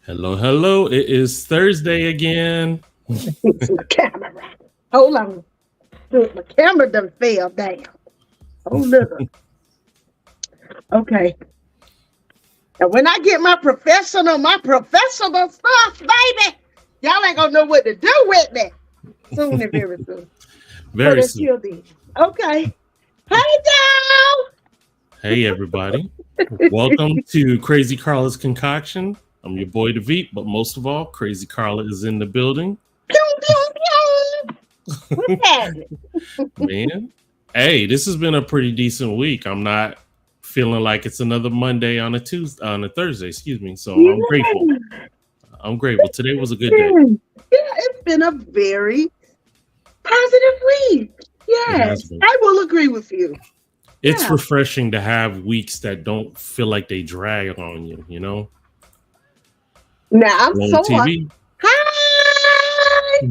Hello, hello. It is Thursday again. Fix my camera. Hold on. Look, my camera done fell down. Oh, look. Okay. And when I get my professional stuff, baby, y'all ain't gonna know what to do with me. Soon and very soon. But Very soon. until then. Okay. Hey, y'all. Hey, everybody. Welcome to Crazy Carla's Concoction. I'm your boy, Devit, but most of all, Crazy Carla is in the building. Pew, pew, pew. What's happening? Man, hey, this has been a pretty decent week. I'm not feeling like it's another Monday on a Thursday, excuse me. So I'm grateful. I'm grateful. Today was a good day. Yeah, it's been a very positive week. It has Yes, been. I will agree with you. It's Yeah. refreshing to have weeks that don't feel like they drag on you, you know? Now I'm On sore. TV. Hi.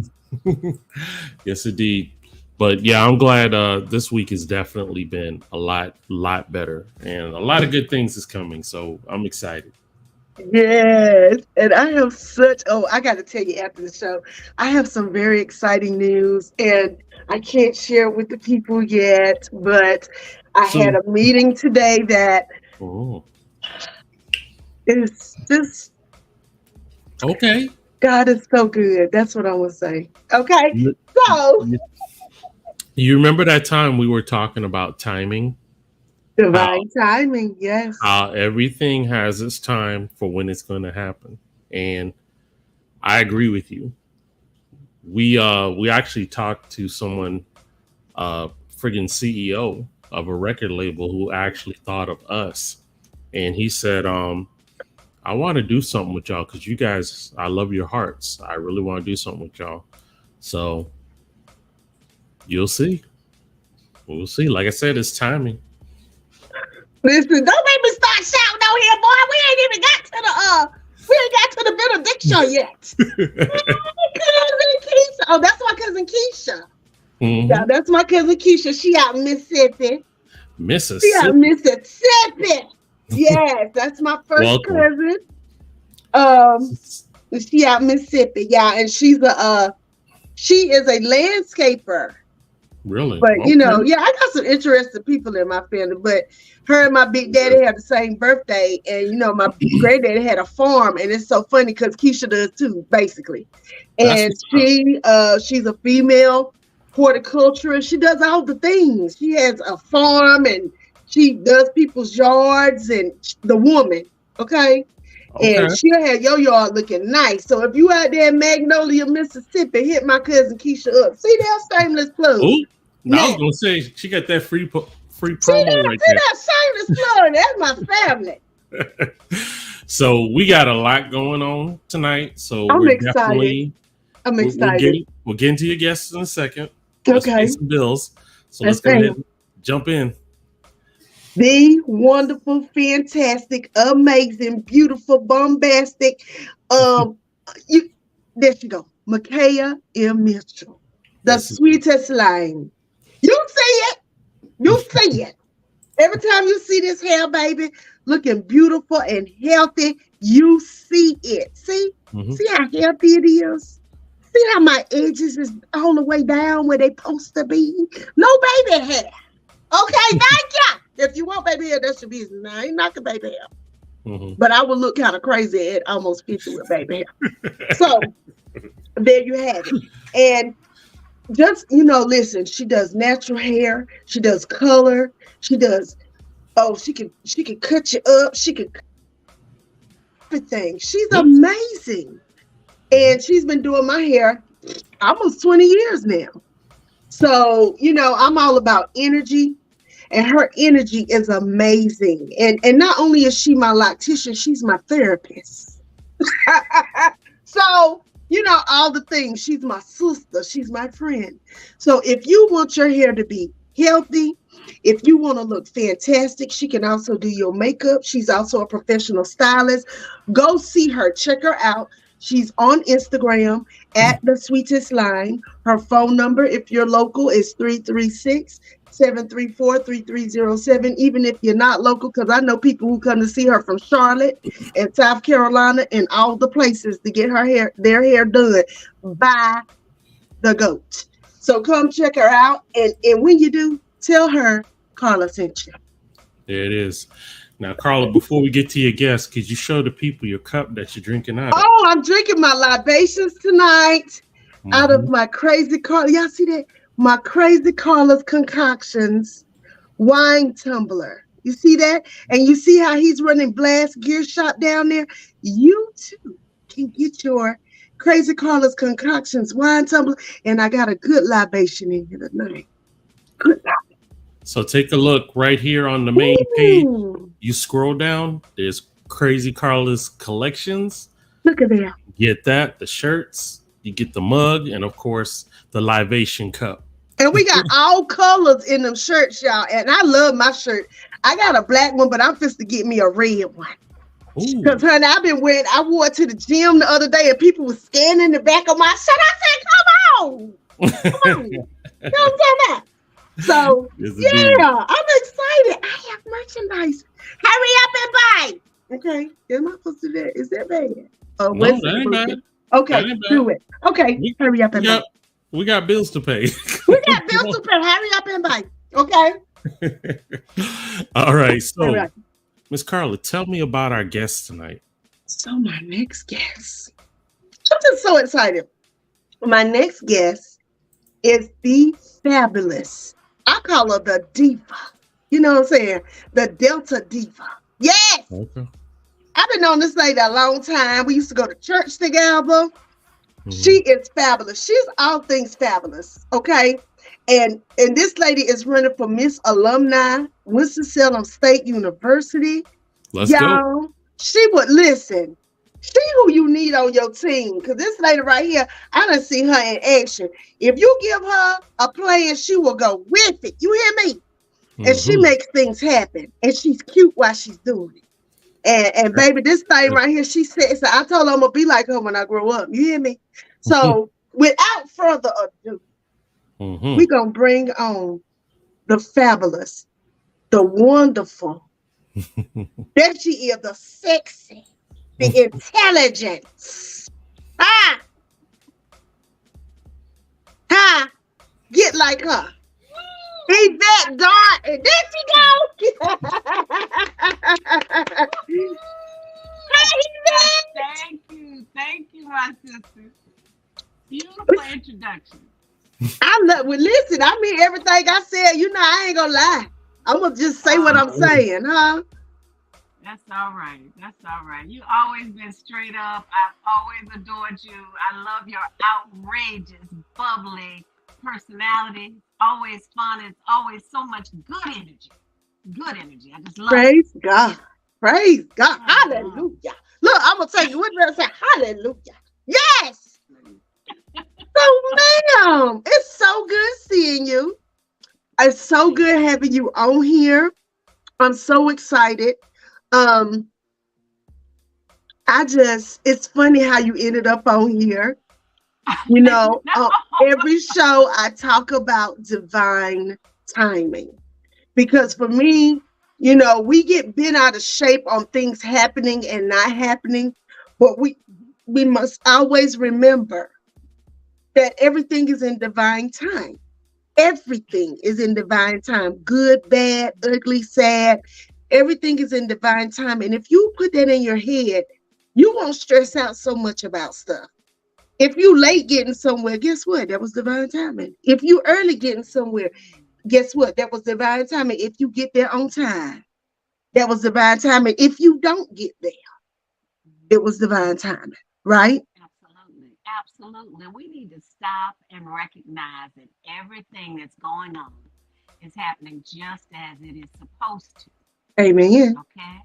Yes, indeed. But yeah, I'm glad this week has definitely been a lot better, and a lot of good things is coming. So I'm excited. Yes, and I have such. Oh, I got to tell you after the show, I have some very exciting news, and I can't share it with the people yet. But I had So, a meeting today that oh, is just okay. God is so good. That's what I want to say. Okay, You, so you you remember that time we were talking about timing? How divine timing. Yes. how everything has its time for when it's going to happen, and I agree with you. We actually talked to someone, friggin' CEO of a record label who actually thought of us, and he said, I want to do something with y'all because you guys, I love your hearts. I really want to do something with y'all. So you'll see. We'll see. Like I said, it's timing. Listen, don't make me start shouting out here, boy. We ain't got to the benediction yet. Hey, cousin Keisha. Oh, that's my cousin Keisha. Yeah, Hmm. that's my cousin Keisha. She out in Mississippi. She out in Mississippi. Mississippi. Yes, that's my first Welcome. cousin. Um, she out in Mississippi. Yeah, and she is a landscaper. Really? But Okay. yeah, I got some interesting people in my family. But her and my big daddy have the same birthday, and my granddaddy had a farm, and it's so funny because Keisha does too, basically. That's And what's up. she's a female horticulturist. She does all the things. She has a farm, and she does people's yards, and the woman, okay. Okay. And she'll have your yard looking nice. So if you out there in Magnolia, Mississippi, hit my cousin Keisha up. See that shameless plug. Oh, I was Now, gonna say she got that free see promo that? right See that shameless plug? That's my family. there. So we got a lot going on tonight. So I'm we're excited. definitely I'm we'll excited. get into your guests in a second. Let's pay Okay. some bills. So Let's let's go pay ahead him. and jump in. The wonderful, fantastic, amazing, beautiful, bombastic. Um, you there she go. Makaya M. Mitchell. The Yes. sweetest line. You see it. You see it. Every time you see this hair, baby, looking beautiful and healthy, you see it. See? Mhm. See how healthy it is? See how my edges is all the way down where they supposed to be? No baby hair. Okay, thank you. If you want baby hair, that's your business. Now, I ain't knocking baby hair. Mhm. But I would look kind of crazy at almost 50 with baby hair. So there you have it. And just, listen, she does natural hair, she does color, she does she can cut you up, she can everything. She's Oops. amazing. Mhm. And she's been doing my hair almost 20 years now. So, I'm all about energy, and her energy is amazing. And not only is she my loctician, she's my therapist. So, all the things. She's my sister, she's my friend. So, if you want your hair to be healthy, if you want to look fantastic, she can also do your makeup. She's also a professional stylist. Go see her, check her out. She's on Instagram at the sweetest line. Her phone number, if you're local, is 336-734-3307. Even if you're not local, because I know people who come to see her from Charlotte and South Carolina and all the places to get their hair done by the GOAT. So come check her out. And when you do, tell her Carla sent you. There it is. Now, Carla, before we get to your guest, could you show the people your cup that you're drinking out of? Oh, I'm drinking my libations tonight out of my Crazy Carla. Y'all see that? My Crazy Carla's Concoctions wine tumbler. You see that? And you see how he's running Blast Gear Shop down there? You too can get your Crazy Carla's Concoctions wine tumbler. And I got a good libation in here tonight. Good libation. So take a look right here on the main page. You scroll down. There's Crazy Carla's Collections. Look at that. Get that, the shirts. You get the mug, and of course, the libation cup. And we got all colors in them shirts, y'all. And I love my shirt. I got a black one, but I'm supposed to get me a red one. Because, honey, I wore it to the gym the other day, and people were scanning the back of my shirt. I said, come on. You know what I'm talking about? So, yeah, I'm excited. I have merchandise. Hurry up and buy. Okay. Am I supposed to do that? Is that bad? Oh, no, that ain't bad. Okay, do it. Okay, hurry up and buy. We got bills to pay. We got bills to pay. Hurry up and buy. Okay. All right. So, Miss Carla, tell me about our guest tonight. So, my next guest. I'm just so excited. My next guest is the fabulous. I call her the diva. You know what I'm saying? The Delta diva. Yes. Okay. I've been on this lady a long time. We used to go to church together. She is fabulous. She's all things fabulous. Okay. And this lady is running for Miss Alumni, Winston-Salem State University. Let's go. She would listen. She who you need on your team. Because this lady right here, I done see her in action. If you give her a plan, she will go with it. You hear me? And she makes things happen. And she's cute while she's doing it. And baby, this thing right here, she said, so I told her I'm going to be like her when I grow up. You hear me? So without further ado, we're going to bring on the fabulous, the wonderful, there she is, the sexy, the intelligence. Get like her. Be that God, and there she goes. Thank you, my sister. Beautiful introduction. Listen, I mean everything I said. You know, I ain't gonna lie. I'm gonna just say what I'm saying, huh? That's all right. That's all right. You always been straight up. I've always adored you. I love your outrageous, bubbly personality. Always fun. It's always so much good energy. Good energy. I just love it. God. Praise God. Hallelujah. Look, I'm gonna tell you what I say. Hallelujah. Yes. So, ma'am, it's so good seeing you. It's so good having you on here. I'm so excited. It's funny how you ended up on here. You know, every show I talk about divine timing. Because for me, you know, we get bent out of shape on things happening and not happening. But we must always remember that everything is in divine time. Everything is in divine time. Good, bad, ugly, sad. Everything is in divine time. And if you put that in your head, you won't stress out so much about stuff. If you late getting somewhere, guess what? That was divine timing. If you early getting somewhere, guess what? That was divine timing. If you get there on time, that was divine timing. If you don't get there, it was divine timing, right? Absolutely. We need to stop and recognize that everything that's going on is happening just as it is supposed to. Amen. Okay.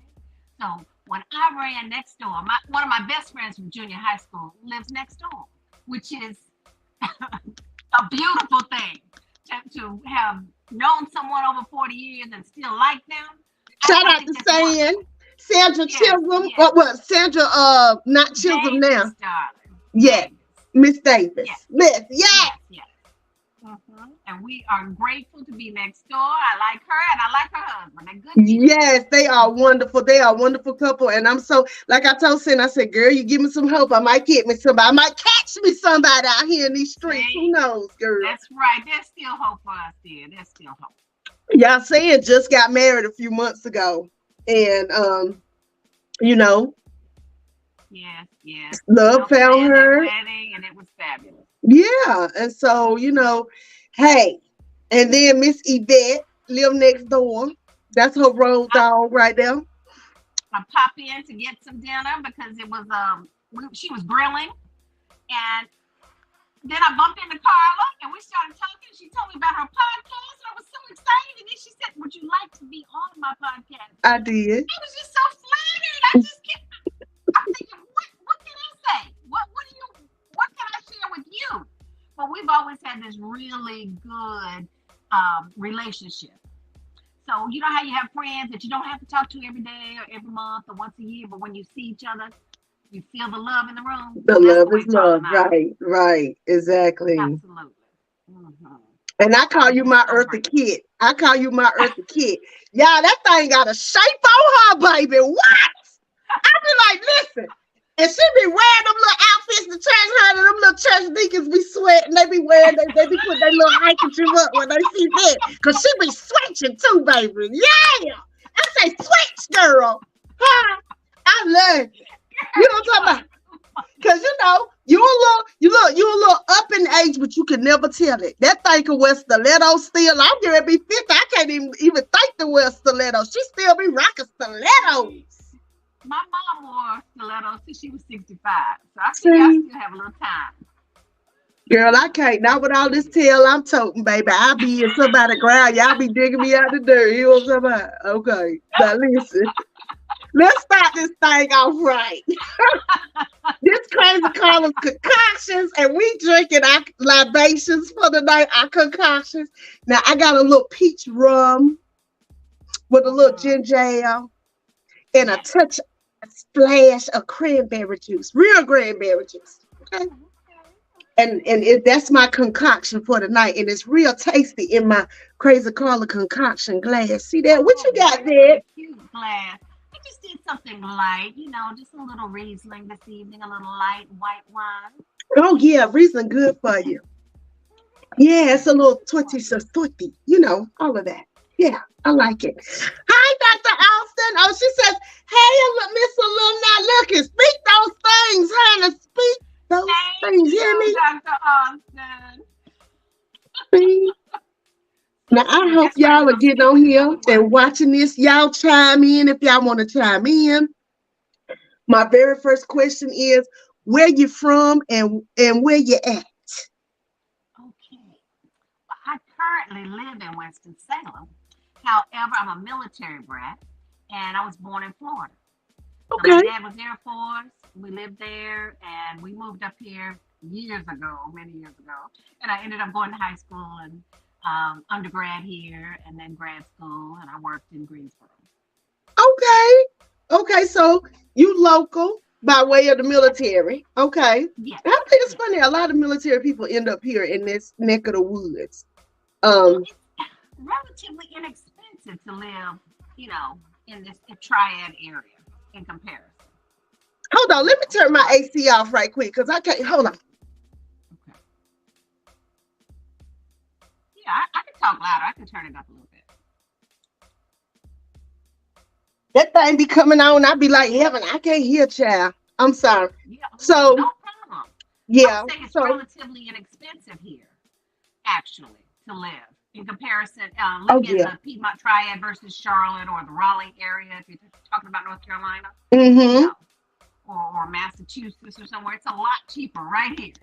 So when I ran next door, one of my best friends from junior high school lives next door, which is a beautiful thing to have known someone over 40 years and still like them. Shout out to Sandra Chisholm. Yes. Sandra, not Chisholm now. Yes, Davis. Miss Davis. Yes, Miss, yes. yes, yes. And we are grateful to be next door. I like her and I like her husband. They're good people. Yes, they are wonderful. They are a wonderful couple. And I'm so, like I told Sin, I said, girl, you give me some hope. I might get me somebody. I might catch me somebody out here in these streets. Who See, knows, girl? that's right. There's still hope for us, dear. There's still hope. Y'all saying just got married a few months ago. And, you know, Yes, yes. love Help found plan that her. wedding, and it was fabulous. Yeah. And so, hey, and then Miss Yvette live next door. That's her road I, dog right there. I pop in to get some dinner because it was she was grilling, and then I bumped into Carla and we started talking. She told me about her podcast, and I was so excited. And then she said, "Would you like to be on my podcast?" I did. I was just so flattered. I just kept. I'm thinking, what can I say? What can I share with you? But we've always had this really good relationship. So you know how you have friends that you don't have to talk to every day or every month or once a year, but when you see each other, you feel the love in the room. The That's love the way is Carla love. and I are. Right, right. Exactly. Absolutely. hmm And I I'm call you just my so earthy grateful. kid. I call you my earthy kid. Yeah, that thing got a shape on her, baby. What? I be like, listen. And she be wearing them little outfits to church, honey. Them little church deacons be sweating. They be wearing, they be putting their little handkerchief up when they see that. Because she be switching too, baby. Yeah. I say, switch, girl. Huh? I love it. You know what I'm talking about? Cause you a little up in age, but you can never tell it. That thing can wear stilettos still. I'm gonna be 50. I can't even think to wear stilettos. She still be rocking stilettos. My mom wore stilettos till she was 65. So I figure I See, still have a little time. girl, I can't. Not with all this tail I'm toting, baby. I'll be in somebody's ground. Y'all be digging me out the dirt. You know what I'm talking about? Okay. Now listen. Let's start this thing off right. This crazy Carla's concoctions, and we drinking our libations for the night, our concoctions. Now I got a little peach rum with a little hmm ginger ale and a Yes. touch, a splash of cranberry juice, real cranberry juice. Okay. Okay. And that's my concoction for the night, and it's real tasty in my crazy Carla concoction glass. See that? What Oh, you got there? very cute glass. I just did something light, just a little Riesling this evening, a little light white wine. Oh yeah, reason good for you. Yeah, it's a little tutti tutti, all of that. Yeah, I like it. Hi, Dr. Alston. Oh, she says, hey, Miss Alumni, look, and speak those things, honey. Speak those Thank things. You hear you, me? Dr. Austin. See? Now, So I yeah, hope that's right. We're y'all are gonna getting stick on with the here good and word. watching this. Y'all chime in if y'all want to chime in. My very first question is, where you from and where you at? Okay. Well, I currently live in Winston-Salem. However, I'm a military brat, and I was born in Florida. So my Okay. dad was Air Force. We lived there, and we moved up here years ago, many years ago. And I ended up going to high school and undergrad here, and then grad school, and I worked in Greensboro. Okay. Okay, so you local by way of the military. Okay. Yes, I think it's yes. funny. A lot of military people end up here in this neck of the woods. Well, Um, it's relatively inexpensive to live, in this triad area in comparison. hold on. Let me So turn a my lot. AC off right quick because I can't. Hold on. Okay. Yeah, I can talk louder. I can turn it up a little bit. That thing be coming on. I be like, heaven, I can't hear, child. I'm sorry. Yeah, So, no problem. I yeah. would say it's So, relatively inexpensive here, actually, to live in comparison. oh, Look in yeah. the Piedmont Triad versus Charlotte or the Raleigh area, if you're talking about North Carolina, you Mm-hmm. know, or Massachusetts or somewhere. It's a lot cheaper right here.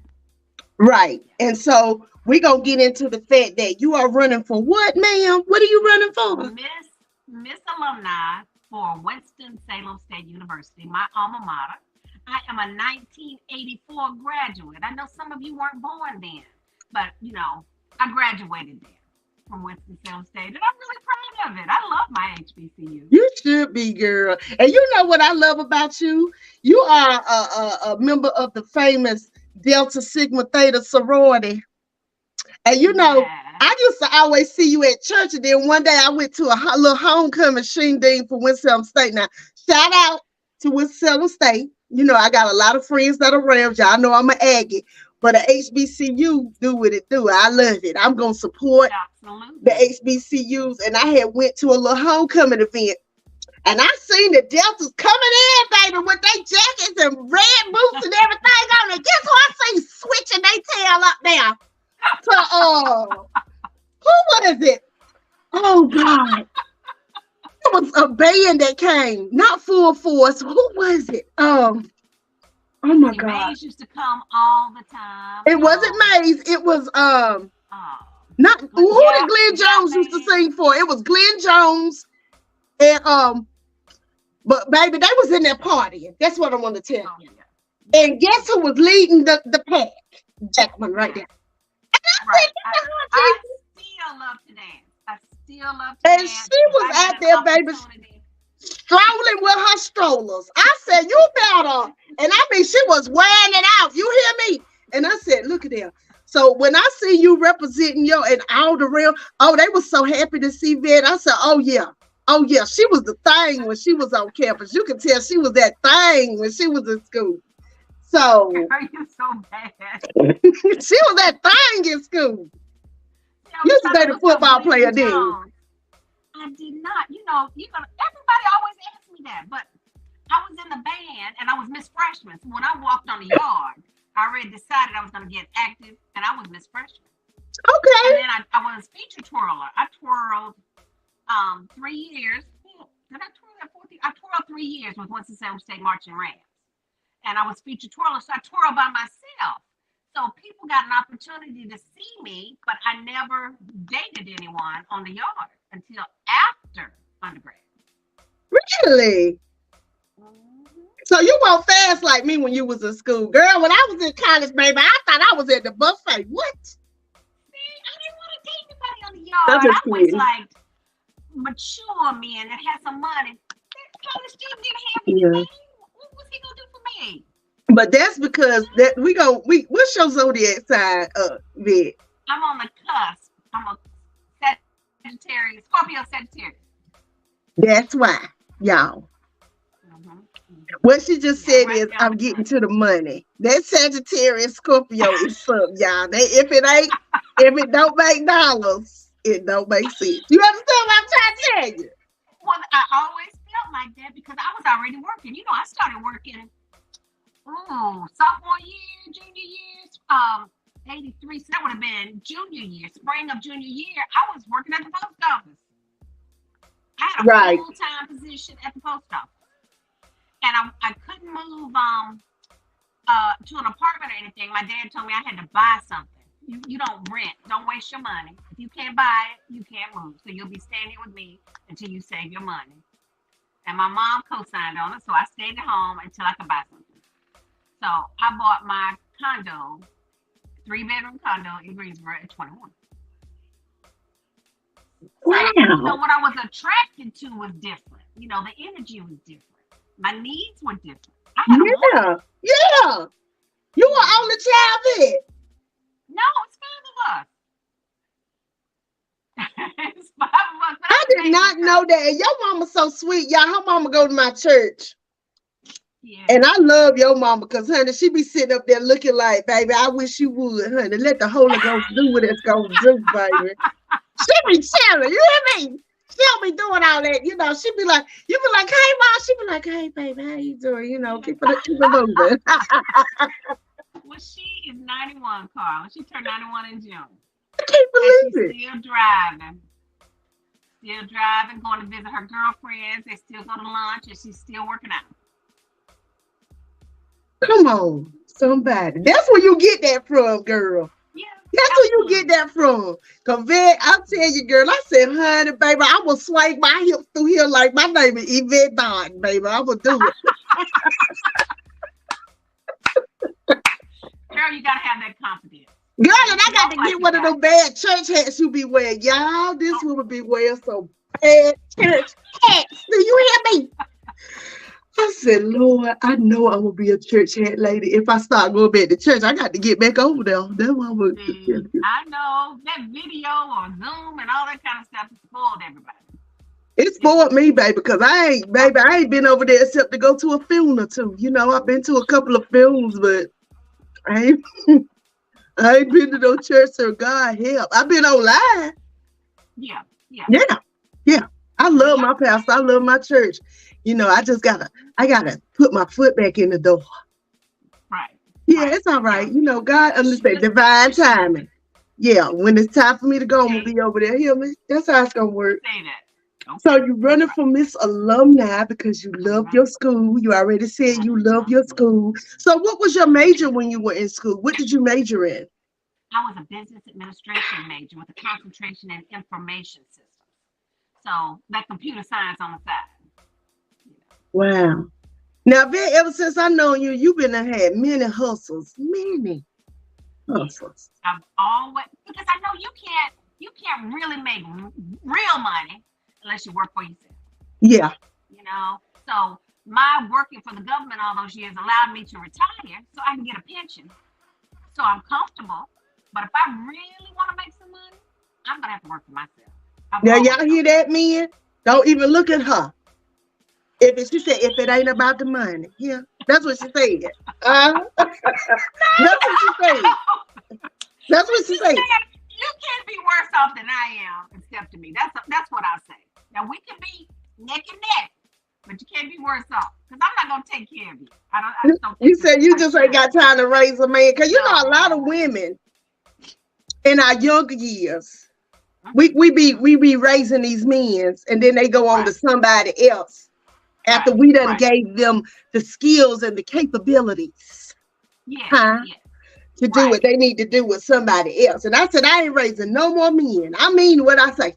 Right. Yeah. And so we're going to get into the fact that you are running for what, ma'am? What are you running for? Miss Alumni for Winston-Salem State University, my alma mater. I am a 1984 graduate. I know some of you weren't born then, but I graduated there from Winston-Salem State, and I'm really proud of it. I love my HBCU. You should be, girl. And you know what I love about you? You are a member of the famous Delta Sigma Theta sorority. And you know, Yeah. I used to always see you at church. And then one day I went to a little homecoming shindig for Winston-Salem State. Now, shout out to Winston-Salem State. You know, I got a lot of friends that are Rams. Y'all know I'm an Aggie. But the HBCU do what it do. I love it. I'm going to support Absolutely. the HBCUs. And I had went to a little homecoming event. And I seen the Deltas coming in, baby, with their jackets and red boots and everything on. And guess who I see switching their tail up there? So, who was it? Oh, God. It was a band that came, not full force. Who was it? Oh my God. Maze used to come all the time. It wasn't Maze. It was not who did Glenn Jones used to sing for? It was Glenn Jones and but baby, they was in there partying. That's what I want to tell you. Yeah. And guess who was leading the pack? Jackman right there. Right. I still love to dance. I still love to And dance. she was out there, baby, strolling with her strollers. I said, you better. And I mean, she was wearing it out. You hear me? And I said, look at them. So when I see you representing your and all the real, oh, they were so happy to see Vet. I said, oh yeah. Oh yeah. She was the thing when she was on campus. You could tell she was that thing when she was in school. So Are you so bad? she was that thing in school. You used to be the football player, didn't you? I did not. You know, everybody always asks me that, but I was in the band and I was Miss Freshman. So when I walked on the yard, I already decided I was going to get active, and I was Miss Freshman. Okay. And then I was feature twirler. I twirled 3 years. Did I twirl that 14? I twirled 3 years with Winston-Salem State Marching Rams. And I was feature twirler, so I twirled by myself. So people got an opportunity to see me, but I never dated anyone on the yard until after undergrad. Really? Mm-hmm. So you weren't fast like me when you was in school. Girl, when I was in college, baby, I thought I was at the buffet. What? See, I didn't want to date anybody on the yard. That's just I was weird. like mature men that had some money. That college student didn't have anything. What was he gonna do for me? But that's because that what's your zodiac sign, Vic? I'm on the cusp. I'm a Sagittarius, Scorpio Sagittarius. That's why, y'all. Mm-hmm. What she just said right is, down I'm the getting line. to the money. That Sagittarius Scorpio is something, y'all. If it don't make dollars, it don't make sense. You understand what I'm trying to tell you? Well, I always felt like that because I was already working. You know, I started working sophomore year, junior year, 83. So that would have been junior year, spring of junior year. I was working at the post office. I had a Right. full-time position at the post office. And I couldn't move to an apartment or anything. My dad told me I had to buy something. You don't rent. Don't waste your money. If you can't buy it, you can't move. So you'll be staying here with me until you save your money. And my mom co-signed on it, so I stayed at home until I could buy something. So I bought my condo, 3-bedroom condo in Greensboro at 21. Wow. So what I was attracted to was different. You know, the energy was different. My needs were different. I had a woman. Yeah. You were on the child bed. No, it's 5 of us. It's 5 of us. I did not know that. And your mama's so sweet, y'all. Her mama go to my church. Yeah. And I love your mama because, honey, she be sitting up there looking like, baby, I wish you would, honey. Let the Holy Ghost do what it's going to do, baby. She be chilling. You hear me? She don't be doing all that. You know, she be like, you be like, hey, mom. She be like, hey, baby, how you doing? You know, keep it moving. Well, she is 91, Carla. She turned 91 in June. I can't believe it. She's still driving. Still driving, going to visit her girlfriends. They still go to lunch, and she's still working out. Come on, somebody. That's where you get that from, girl. Yeah. That's where you get that from. Cause Vic, I'll tell you, girl, I said, honey, baby, I will swing my hips through here like my name is Yvette Don, baby. I will do it. Girl, you gotta have that confidence. Girl, and I got to get one of them bad church hats you be wearing. Y'all, this woman be wearing so had church hats. Do you hear me? I said, Lord, I know I'm gonna be a church hat lady. If I start going back to church, I got to get back over there. That's what I'm gonna do. I know that video on Zoom and all that kind of stuff spoiled everybody. It spoiled me, baby, because I ain't been over there except to go to a funeral or two. You know, I've been to a couple of funerals, but I ain't I ain't been to no church, so God help. I've been online. Yeah. Yeah. I love my pastor. I love my church. You know, I gotta put my foot back in the door. Right. Yeah, it's all right. You know, God understands divine timing. Yeah, when it's time for me to go, I'm gonna be over there. Hear me? That's how it's gonna work. Say that. Okay. So you're running for Miss Alumni because you love your school. You already said you love your school. So what was your major when you were in school? What did you major in? I was a business administration major with a concentration in information systems. So that computer science on the side. Wow. Now, Ben, ever since I know you, you've been had many hustles. Many hustles. I've always, because I know you can't really make real money unless you work for yourself. Yeah. You know, so my working for the government all those years allowed me to retire so I can get a pension. So I'm comfortable. But if I really want to make some money, I'm gonna have to work for myself. Now y'all hear that, men? Don't even look at her. She said, if it ain't about the money. Yeah, that's what she said. That's what she said. That's what she said. You can't be worse off than I am, except to me. That's what I say. Now we can be neck and neck, but you can't be worse off because I'm not gonna take care of you. I just don't. You said you just ain't got time to raise a man because you know a lot of women in our younger years, we be raising these men, and then they go on to somebody else after we done gave them the skills and the capabilities to do what they need to do with somebody else. And I said, I ain't raising no more men. I mean what I say.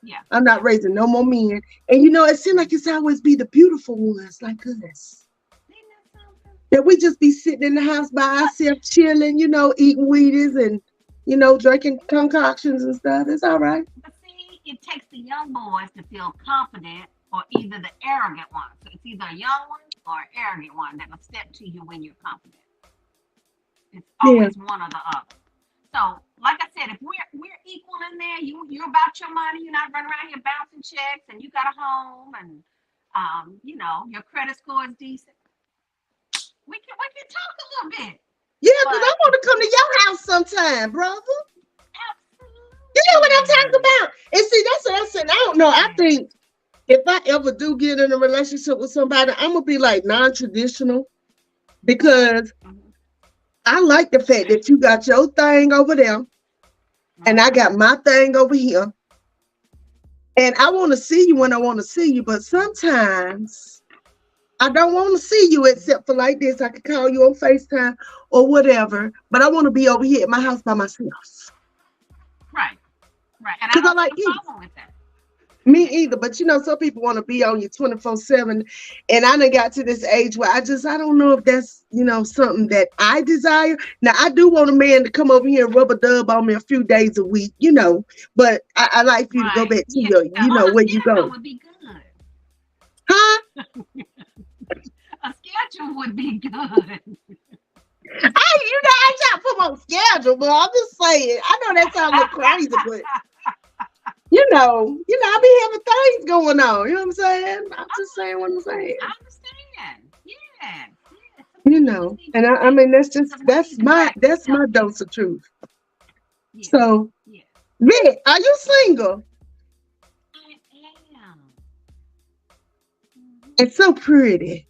Yeah. I'm not raising no more men. And you know, it seems like it's always be the beautiful ones like us. That we just be sitting in the house by ourselves, chilling, you know, eating Wheaties and, you know, drinking concoctions and stuff. It's all right. But see, it takes the young boys to feel confident or either the arrogant one. So it's either a young one or an arrogant one that will step to you when you're confident. It's always one or the other. So, like I said, if we're equal in there, you're about your money, you're not running around here bouncing checks, and you got a home, and you know, your credit score is decent. We can talk a little bit. Yeah, because I want to come to your house sometime, brother. Absolutely. You know what I'm talking about? And see, that's what I said. I don't know. I think if I ever do get in a relationship with somebody, I'm gonna be like non-traditional because I like the fact that you got your thing over there and I got my thing over here. And I want to see you when I want to see you, but sometimes I don't want to see you except for like this. I can call you on FaceTime or whatever, but I want to be over here at my house by myself. Right. And I don't have a problem with that. Me either, but you know, some people want to be on you 24/7, and I done got to this age where I don't know if that's, you know, something that I desire. Now, I do want a man to come over here and rub a dub on me a few days a week, you know, but I like for you to go back to your, you know, where you go. Would be good. Huh? A schedule would be good. You know, I try to put my schedule, but I'm just saying, I know that sounds a little crazy, but you know, I be having things going on. You know what I'm saying? I'm just saying what I'm saying. I understand. Yeah. You know, and I mean that's my dose of truth. Yeah. So, Vic, are you single? I am. It's so pretty.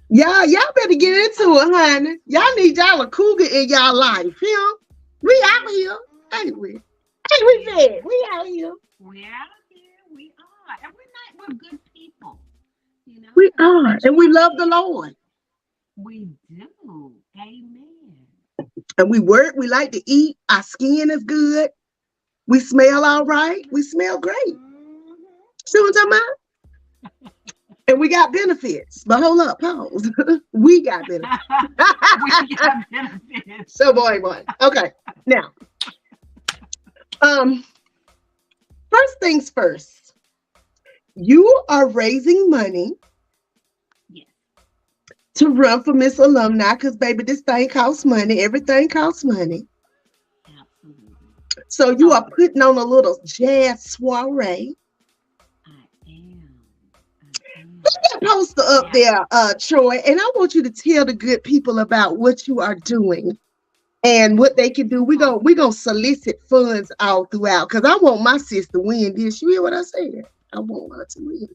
Y'all better get into it, honey. Y'all need y'all a cougar in y'all life. You know? We out here, ain't we? Hey, we said we out here. We out here. We are, and we're good people. You know, we are, and we love the Lord. We do. Amen. And we work. We like to eat. Our skin is good. We smell all right. We smell great. See what I'm talking about? And we got benefits. But hold up, pause. We got benefits. We got benefits. So boy. Okay. Now. First things first, you are raising money Yes, to run for Miss Alumni because, baby, this thing costs money. Everything costs money. absolutely. So you are So putting on a little jazz soiree. I am. I am. That poster up Now, there, Troy, and I want you to tell the good people about what you are doing and what they can do. so We gonna solicit funds all throughout because I want my sis to win this. You hear what I said? I want her to win. thank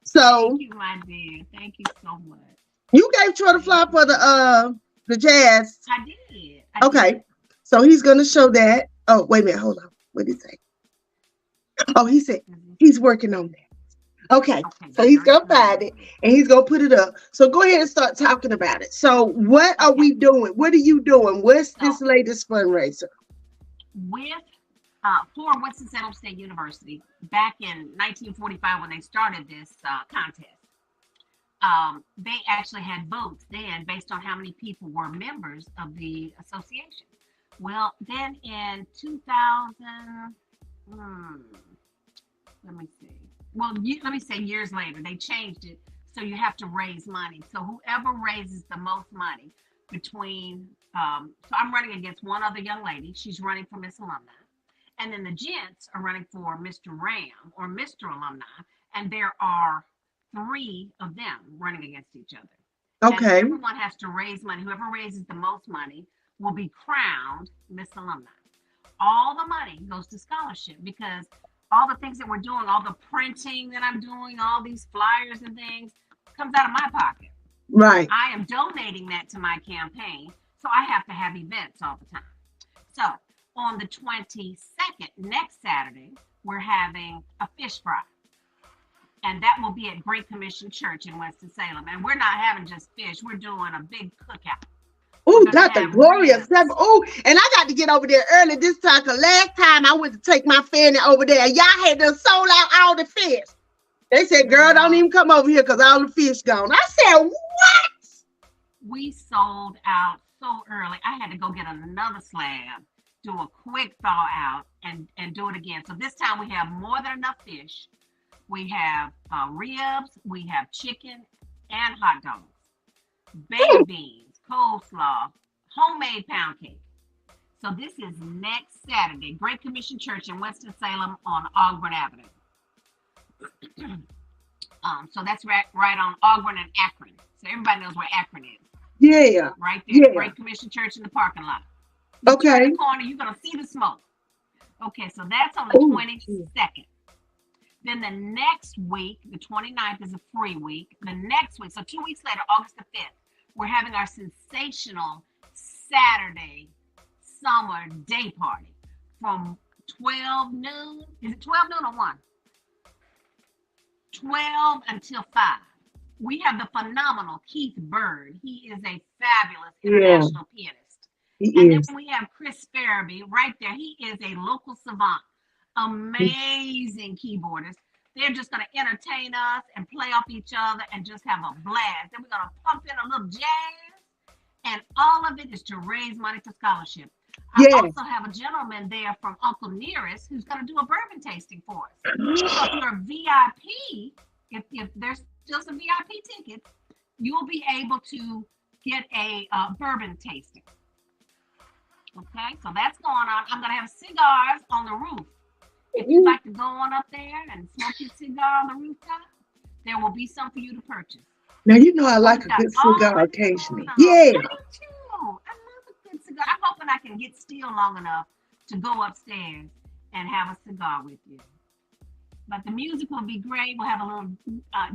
So you, my dear. Thank you so much. you gave Troy the Thank fly you for so much. the jazz. I did. I Okay. did. So he's gonna show that. Oh, wait a minute, hold on. What did he say? Oh, he said he's working on that. Okay. Okay, So he's very gonna find it good. and he's gonna put it up. So go ahead and start talking about it. So what are Okay, we doing? What are you doing? What's so this latest fundraiser? with for Winston-Salem State University, back in 1945 when they started this contest, they actually had votes then based on how many people were members of the association. Well, then in 2000, hmm, let me see. Well, let me say years later, they changed it. So you have to raise money. So whoever raises the most money between, so I'm running against one other young lady. She's running for Miss Alumni. And then the gents are running for Mr. Ram or Mr. Alumni. And there are three of them running against each other. And Okay. everyone has to raise money. Whoever raises the most money will be crowned Miss Alumni. All the money goes to scholarship because all the things that we're doing, all the printing that I'm doing, all these flyers and things comes out of my pocket. Right. I am donating that to my campaign. So I have to have events all the time. So on the 22nd, next Saturday, we're having a fish fry. And that will be at Great Commission Church in Winston-Salem. And we're not having just fish, we're doing a big cookout. We're Oh, going to Dr. have Gloria. ribs. Oh, and I got to get over there early this time because last time I went to take my family over there, y'all had to sold out all the fish. They said, girl, don't Girl, even come over here because all the fish gone. I said, what? we sold out so early. I had to go get another slab, do a quick thaw out, and do it again. So this time we have more than enough fish. We have ribs, we have chicken, and hot dogs, baked beans, coleslaw, homemade pound cake. So this is next Saturday, Great Commission Church in Winston-Salem on Ogburn Avenue. So that's right on Ogburn and Akron. So everybody knows where Akron is. Yeah. Right there, Yeah. Great Commission Church in the parking lot. You turn Okay. the corner, you're gonna see the smoke. Okay, so that's on the Oh, 22nd. Then the next week, the 29th is a free week. The next week, so 2 weeks later, August the 5th, we're having our sensational Saturday summer day party from 12 noon. Is it 12 noon or 1? 12 until 5. We have the phenomenal Keith Bird. He is a fabulous international pianist. he And then is. we have Chris Farabee right there. He is a local savant, amazing keyboardist. They're just going to entertain us and play off each other and just have a blast. Then we're going to pump in a little jazz, and all of it is to raise money for scholarship. I Yes. also have a gentleman there from Uncle Nearest who's going to do a bourbon tasting for us. So if you're a VIP, if there's still some VIP tickets, you'll be able to get a bourbon tasting. Okay, so that's going on. I'm going to have cigars on the roof. If you'd like to go on up there and smoke your cigar on the rooftop, there will be some for you to purchase. Now, you know I So like we've a got good all cigar this occasionally. going on. Yeah. I do too. I love a good cigar. I'm hoping I can get still long enough to go upstairs and have a cigar with you. But the music will be great. We'll have a little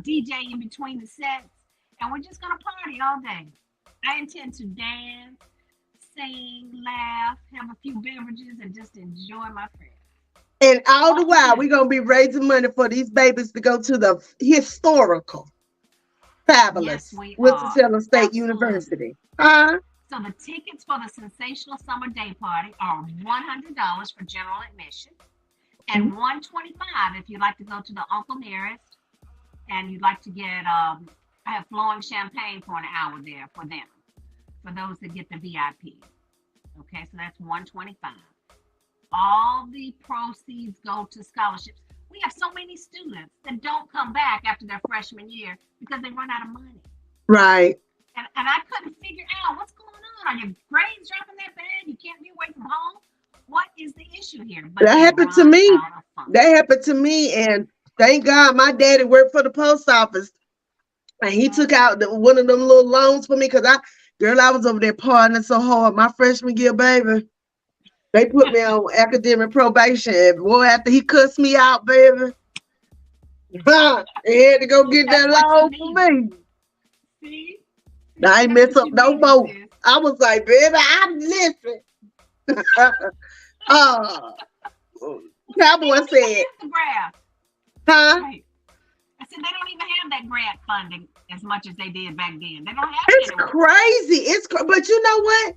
DJ in between the sets, and we're just going to party all day. I intend to dance, sing, laugh, have a few beverages, and just enjoy my friends. And all the while, we're Ultimately, going to be raising money for these babies to go to the historical, yes, fabulous we are. Winston-Salem State Absolutely. University. Huh? So the tickets for the sensational summer day party are $100 for general admission and $125 if you'd like to go to the Uncle Nearest and you'd like to get I have flowing champagne for an hour there for them, for those that get the VIP. Okay, so that's $125. all the proceeds go to scholarships. We have so many students that don't come back after their freshman year because they run out of money. Right. And I couldn't figure out what's going on. Are your grades dropping that bad? You can't be away from home? What is the issue here? But that happened to me. That happened to me. And thank God my daddy worked for the post office. And he took out one of them little loans for me because I was over there partying so hard. My freshman year, baby. They put me on academic probation. Boy, after he cussed me out, baby. He had to go get that loan for me. See? I ain't mess up no more. I was like, baby, I'm listening. Cowboy said, the grant. huh? Right. I said they don't even have that grant funding as much as they did back then. They don't have It's it anymore. crazy. But you know what?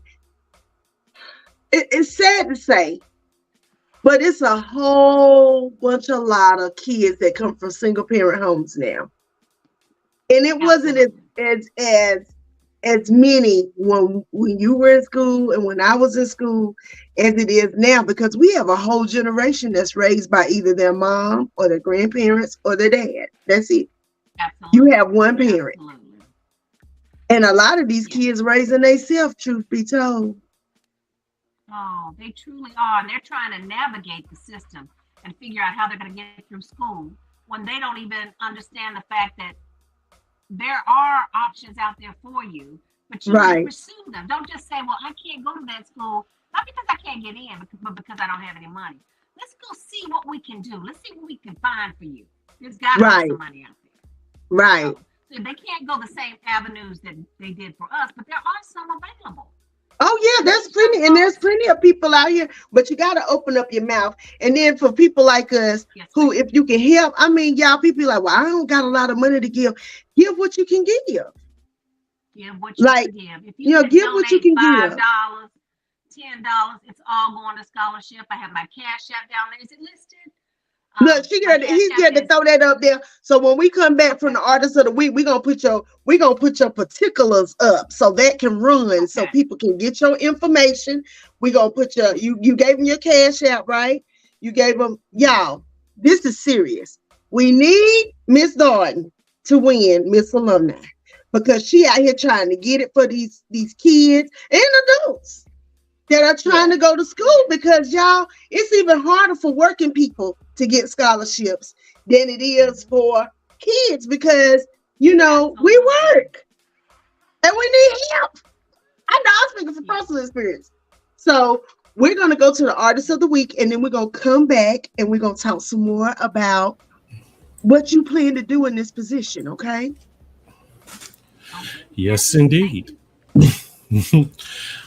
It's sad to say, but it's a whole lot of kids that come from single parent homes now. And it wasn't as many when you were in school and when I was in school as it is now, because we have a whole generation that's raised by either their mom or their grandparents or their dad. That's it. Absolutely. You have one parent. Absolutely. And a lot of these kids raising themselves, truth be told. Oh, they truly are. And they're trying to navigate the system and figure out how they're going to get through school when they don't even understand the fact that there are options out there for you, but you need to pursue them. Don't just say, well, I can't go to that school, not because I can't get in, but because I don't have any money. Let's go see what we can do. Let's see what we can find for you. There's got to be some money out there. Right. So they can't go the same avenues that they did for us, but there are some available. Oh yeah, there's plenty of people out here, but you got to open up your mouth. And then for people like us, who, if you can help, I mean, y'all people like, well, I don't got a lot of money to give. Give what you can give. Give what you can give. If you can give what you can $5, give. $10, it's all going to scholarship. I have my Cash App down there. Is it listed? Look, he's got to throw that up there. So when we come back from the Artist of the Week, we're gonna put your particulars up so that can run, so people can get your information. We're gonna put you gave them your Cash App, right? You gave them, y'all. This is serious. We need Miss Darden to win Miss Alumni because she out here trying to get it for these kids and adults that are trying to go to school, because y'all, it's even harder for working people to get scholarships than it is for kids, because we work and we need help. I know I'm speaking from personal experience. So we're going to go to the Artist of the Week, and then we're going to come back and we're going to talk some more about what you plan to do in this position. Okay. Yes, indeed.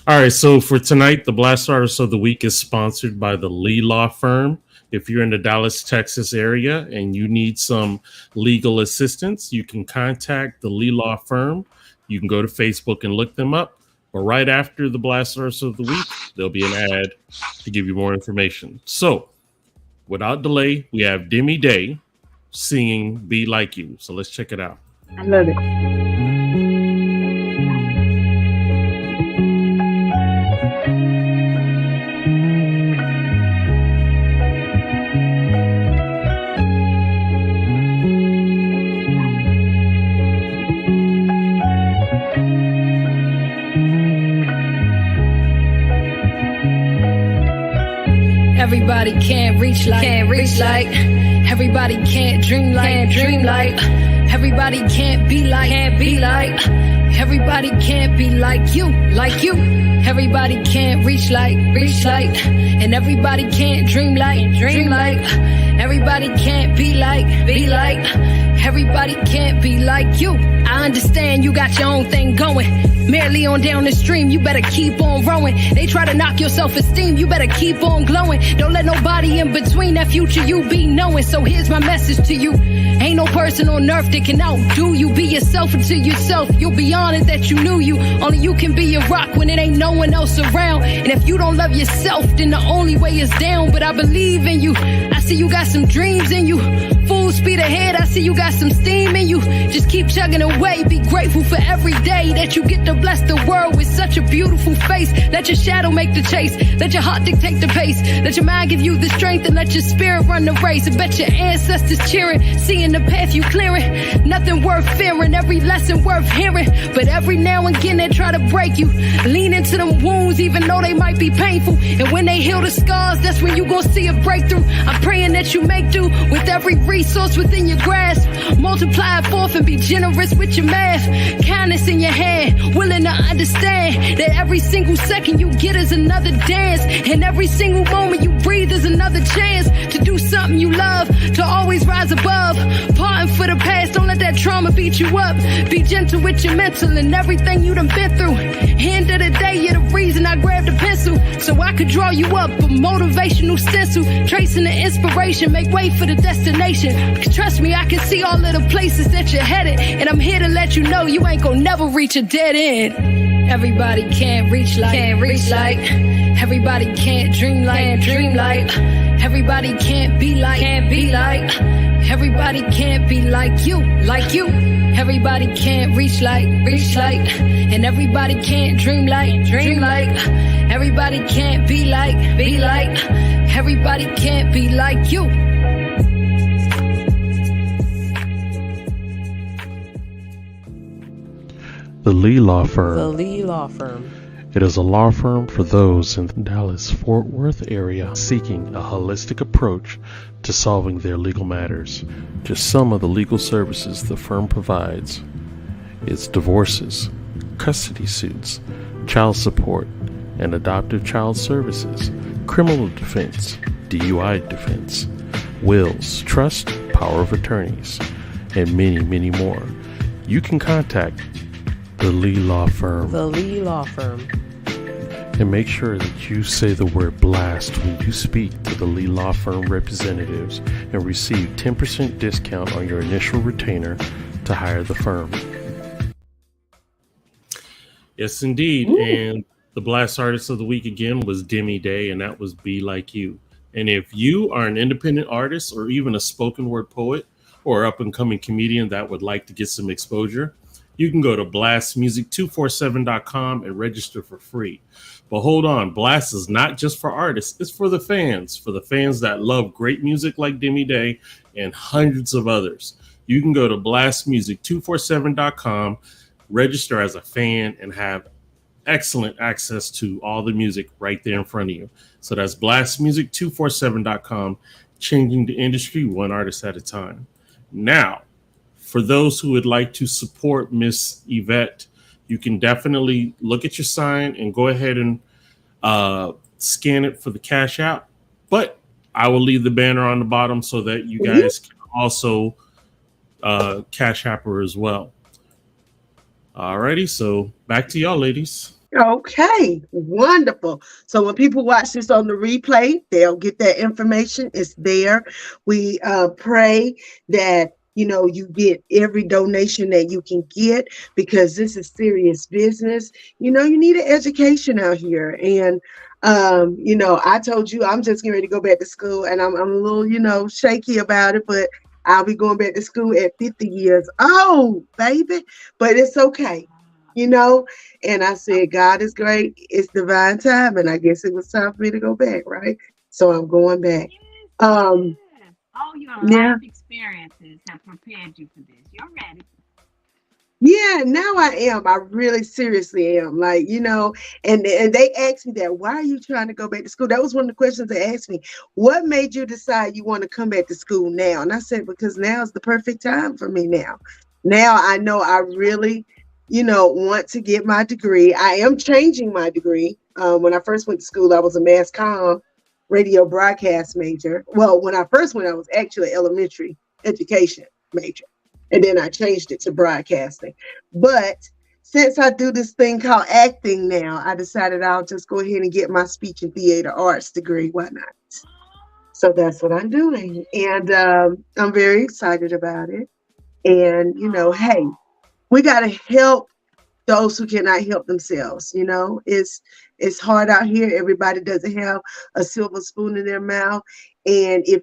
All right, so for tonight, the Blast Artist of the Week is sponsored by the Lee Law Firm. If you're in the Dallas, Texas area and you need some legal assistance, you can contact the Lee Law Firm. You can go to Facebook and look them up. But right after the Blast Artist of the Week, there'll be an ad to give you more information. So without delay, we have Demi Day singing Be Like You. So let's check it out. I love it. Everybody can't reach like, everybody can't dream like, everybody can't be like, everybody can't be like you, everybody can't reach like, and everybody can't dream like, everybody can't be like, everybody can't be like you. I understand you got your own thing going, merely on down the stream, you better keep on rowing. They try to knock your self-esteem, you better keep on glowing. Don't let nobody in between that future you be knowing. So here's my message to you. Ain't no person on earth that can outdo you. Be yourself until yourself, you'll be honored that you knew you. Only you can be a rock when it ain't no one else around. And if you don't love yourself, then the only way is down. But I believe in you, I see you got some dreams in you. Full speed ahead, I see you got some steam in you. Just keep chugging away, be grateful for every day that you get to bless the world with such a beautiful face. Let your shadow make the chase. Let your heart dictate the pace. Let your mind give you the strength and let your spirit run the race. I bet your ancestors cheering, seeing the path you clearing. Nothing worth fearing, every lesson worth hearing. But every now and again they try to break you. Lean into them wounds even though they might be painful. And when they heal the scars, that's when you gon' see a breakthrough. I'm praying that you make do with every resource within your grasp. Multiply it forth and be generous with your math. Kindness in your hand, willing to understand that every single second you get is another dance. And every single moment you breathe is another chance to do something you love, to always rise above. Parting for the past, don't let that trauma beat you up. Be gentle with your mental and everything you done been through. End of the day, you're the reason I grabbed a pencil, so I could draw you up a motivational stencil. Tracing the inspiration, make way for the destination. Because trust me, I can see all of the places that you're headed. And I'm here to let you know you ain't gonna never reach a dead end. Everybody can't reach like, everybody can't dream like, everybody can't be like, everybody can't be like you. Everybody can't reach like, and everybody can't dream like, everybody can't be like, everybody can't be like you. The Lee Law Firm. The Lee Law Firm. It is a law firm for those in the Dallas-Fort Worth area seeking a holistic approach to solving their legal matters. Just some of the legal services the firm provides is divorces, custody suits, child support and adoptive child services, criminal defense, DUI defense, wills, trust, power of attorneys, and many, many more. You can contact the Lee Law Firm. The Lee Law Firm. And make sure that you say the word blast when you speak to the Lee Law Firm representatives and receive 10% discount on your initial retainer to hire the firm. Yes, indeed. Ooh. And the Blast Artist of the Week again was Demi Day, and that was Be Like You. And if you are an independent artist or even a spoken word poet or up-and-coming comedian that would like to get some exposure, you can go to blastmusic247.com and register for free. But hold on, Blast is not just for artists. It's for the fans that love great music like Demi Day and hundreds of others. You can go to blastmusic247.com, register as a fan, and have excellent access to all the music right there in front of you. So that's blastmusic247.com, changing the industry one artist at a time. Now, for those who would like to support Miss Yvette, you can definitely look at your sign and go ahead and scan it for the cash out. But I will leave the banner on the bottom so that you guys can also cash app her as well. Alrighty, so back to y'all, ladies. Okay, wonderful. So when people watch this on the replay, they'll get that information. It's there. We pray that you get every donation that you can get, because this is serious business. You need an education out here. And, I told you I'm just getting ready to go back to school, and I'm a little, shaky about it, but I'll be going back to school at 50 years old, baby. But it's okay, and I said, God is great. It's divine time. And I guess it was time for me to go back, right? So I'm going back. All your life experiences have prepared you for this. You're ready. Yeah, now I am. I really seriously am. And they asked me that. Why are you trying to go back to school? That was one of the questions they asked me. What made you decide you want to come back to school now? And I said, because now is the perfect time for me now. Now I know I really, want to get my degree. I am changing my degree. When I first went to school, I was a mass comm radio broadcast major. Well, when I first went, I was actually elementary education major. And then I changed it to broadcasting. But since I do this thing called acting now, I decided I'll just go ahead and get my speech and theater arts degree. Why not? So that's what I'm doing. And I'm very excited about it. And, hey, we got to help those who cannot help themselves. It's hard out here. Everybody doesn't have a silver spoon in their mouth. And if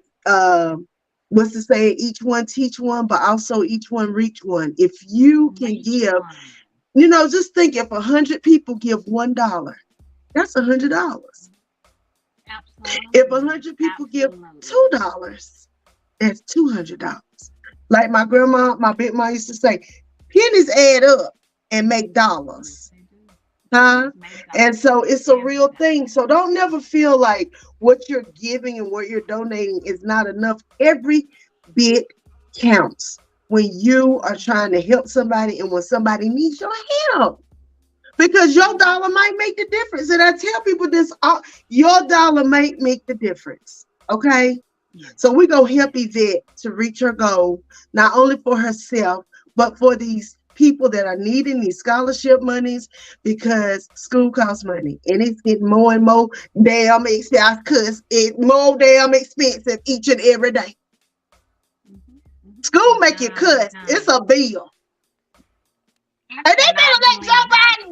what's to say, each one teach one, but also each one reach one. If you can give, just think, if 100 people give $1, That's $100. Absolutely. If 100 people give $2, that's $200. Like my grandma, my big mom used to say, pennies add up and make dollars. Huh? And so it's a real thing. So don't never feel like what you're giving and what you're donating is not enough. Every bit counts when you are trying to help somebody and when somebody needs your help. Because your dollar might make the difference. And I tell people this, your dollar might make the difference. Okay? So we're going to help Yvette to reach her goal, not only for herself, but for these people that are needing these scholarship monies, because school costs money. And it's getting more and more damn expensive, because it's more damn expensive each and every day. School make you cuss. It's a bill. And they better let somebody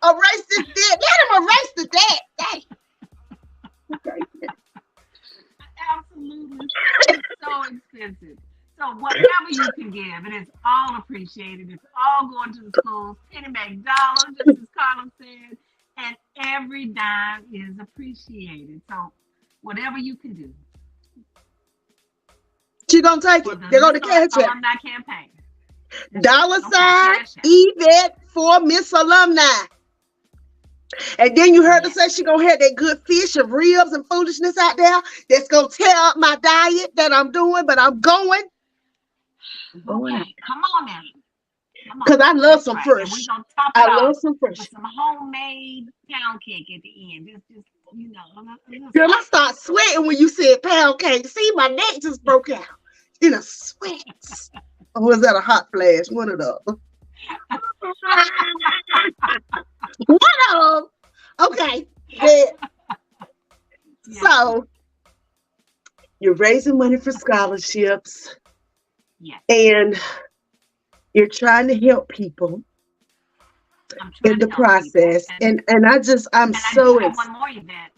erase this debt. Let them erase the debt. Absolutely. It's so expensive. So whatever you can give, it is all appreciated. It's all going to the schools. Penny make dollars, just as Carla said. And every dime is appreciated. So whatever you can do. She gonna take it. They're gonna catch it. Alumni campaign. $ Yvette for Miss Alumni. And then you heard her say she gonna have that good fish and ribs and foolishness out there that's gonna tear up my diet that I'm doing, but I'm going. Okay, come on now. Because I love some fish. I love some fish. With some homemade pound cake at the end. Just you know. Girl, I start sweating when you said pound cake. See, my neck just broke out in a sweat. Or was that a hot flash? One of those. One of them. Okay. So you're raising money for scholarships. Yes. And you're trying to help people in the process. And I'm so excited. One more event.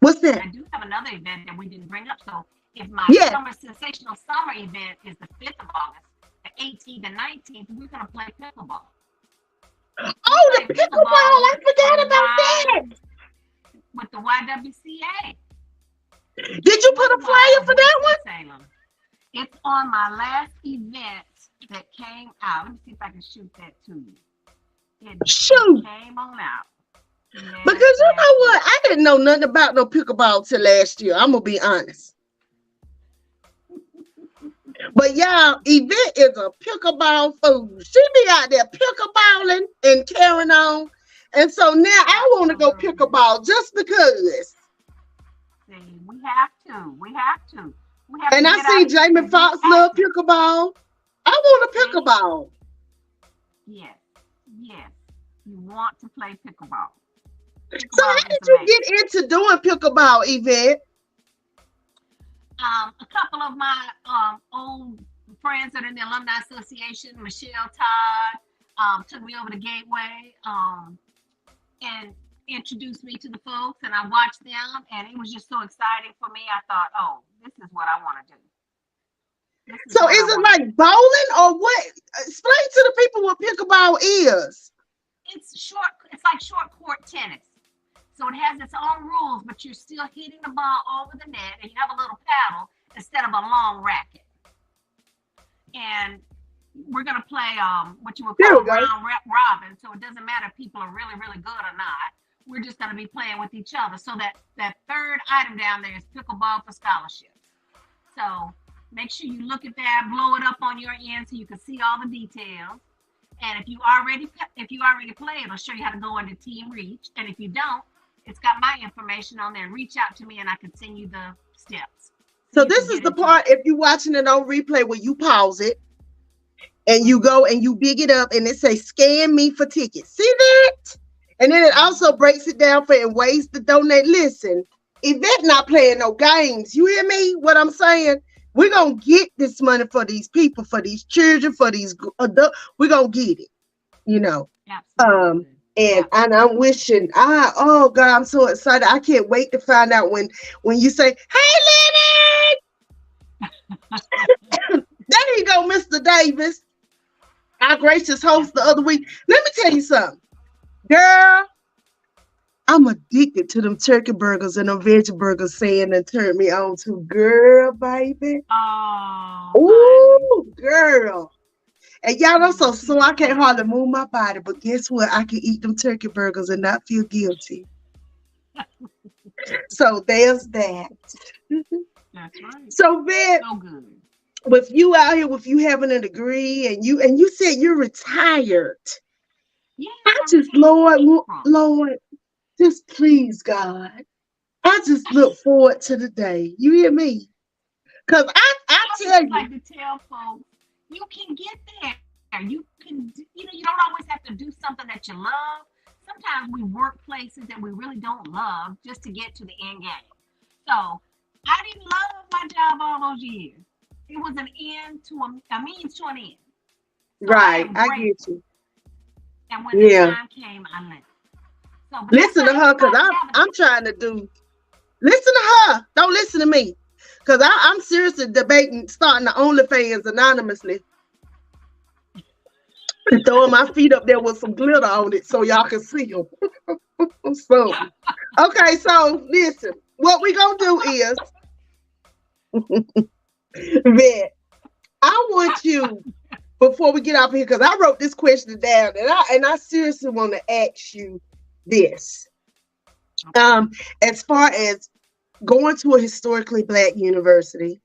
What's that? I do have another event that we didn't bring up. So if my sensational summer event is the 5th of August, the 18th and 19th, we're going to play pickleball. Oh, the pickleball. I forgot about that. With the YWCA. Did you put a flyer for that one? It's on my last event that came out. Let me see if I can shoot that to you. It came on out. Yes, because you know what? I didn't know nothing about no pickleball till last year. I'm going to be honest. But y'all, Yvette is a pickleball fool. She be out there pickleballing and carrying on. And so now I want to go pickleball just because. See, we have to. We have to. And I see Jamie Foxx love pickleball. I want a pickleball. Yes. You want to play pickleball. So how did you get into doing pickleball, Yvette? A couple of my old friends that are in the Alumni Association, Michelle Todd, took me over to Gateway and introduced me to the folks, and I watched them, and it was just so exciting for me. I thought, oh, this is what I want to do. So is it like bowling or what? Explain to the people what pickleball is. It's like short court tennis. So it has its own rules, but you're still hitting the ball over the net, and you have a little paddle instead of a long racket. And we're going to play what you would call round robin. So it doesn't matter if people are really, really good or not. We're just going to be playing with each other. So that third item down there is pickleball for scholarships. So make sure you look at that, blow it up on your end so you can see all the details. And if you already play, it'll show you how to go into Team Reach. And if you don't, it's got my information on there. Reach out to me and I can send you the steps. So this is the part, if you're watching it on replay, where you pause it and you go and you big it up and it says scan me for tickets. See that? And then it also breaks it down for ways to donate. Listen, Yvette not playing no games. You hear me? What I'm saying? We're going to get this money for these people, for these children, for these adults. We're going to get it, you know. Absolutely. And I'm wishing, oh God, I'm so excited. I can't wait to find out when you say, hey, Lenny! There you go, Mr. Davis. Our gracious host the other week. Let me tell you something. Girl, I'm addicted to them turkey burgers and them veggie burgers saying that turned me on to girl, baby. Oh, honey. Ooh, girl. And y'all, I'm You so are too sore I can't special. hardly move my body. But guess what? I can eat them turkey burgers and not feel guilty. So there's that. That's right. So then So good. with you out here, with you having a degree and you said you're retired. Yes, I I just, retired in April. Lord, just please, God. I just look forward to the day. You hear me? Because I I tell just you, like to tell folks, you can get there. You can, you don't always have to do something that you love. Sometimes we work places that we really don't love just to get to the end game. So I didn't love my job all those years. It was an end to a means to an end. So I right, I embraced get it. you. And when the Yeah. time came, I left. So, but that's Listen to not her because everybody's I'm happening. trying to do. Listen to her. Don't listen to me. Because I'm seriously debating starting the OnlyFans anonymously and throwing my feet up there with some glitter on it so y'all can see them. So, okay, so listen. What we going to do is, Vet, I want you, before we get off here, because I wrote this question down and I seriously want to ask you this. Okay. As far as going to a historically Black university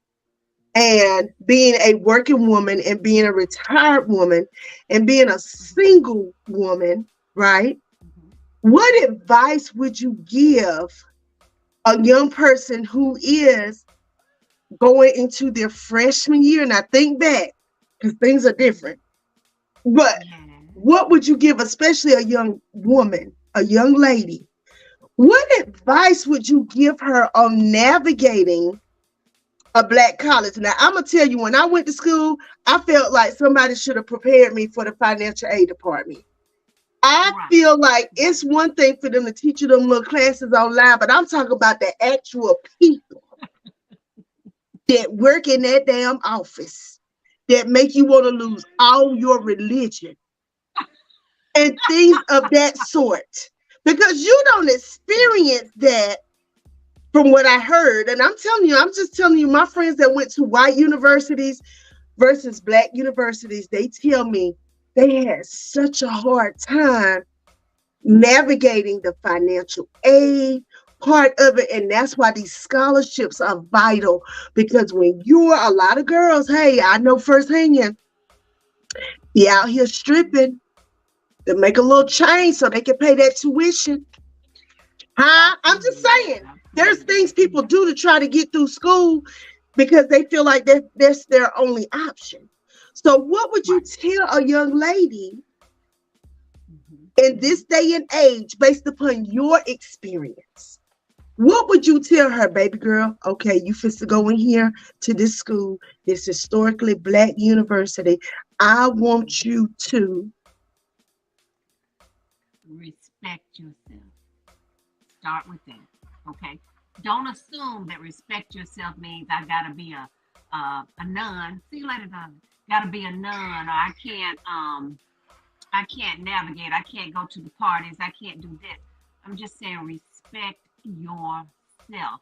and being a working woman and being a retired woman and being a Mhm, single woman, right? mhm, mhm. What advice would you give a young person who is going into their freshman year? And I think back because things are different, but Yeah. what would you give, especially a young woman, a young lady? What advice would you give her on navigating a Black college? Now, I'm gonna tell you, when I went to school, I felt like somebody should have prepared me for the financial aid department. I Right. feel like Right. it's one thing for them to teach you them little classes online, but I'm talking about the actual people that work in that damn office that make you want to lose all your religion and things of that sort. Because you don't Yeah. experience that from what I heard. And I'm telling you, I'm just telling you, my friends that went to white universities versus Black universities, they tell me they had such a hard time navigating the financial aid part of it. And that's why these scholarships are vital. Because when you're a lot of girls, hey, I know firsthand, be out here stripping to make a little change so they can pay that tuition. Huh? I'm just Absolutely. saying. There's Absolutely. things people do to try to get through school because they feel like that's their only option. So, what would you Right. tell a young lady Mhm, in mhm. this day and age based upon your experience? What would you tell her, baby girl? Okay, you fit to go in here to this school, this historically Black university. I want you to. Respect yourself. Start with that. Okay. Don't assume that respect yourself means I gotta be a nun. See you later, darling. Gotta be a nun, or I can't navigate. I can't go to the parties. I can't do this. I'm just saying respect yourself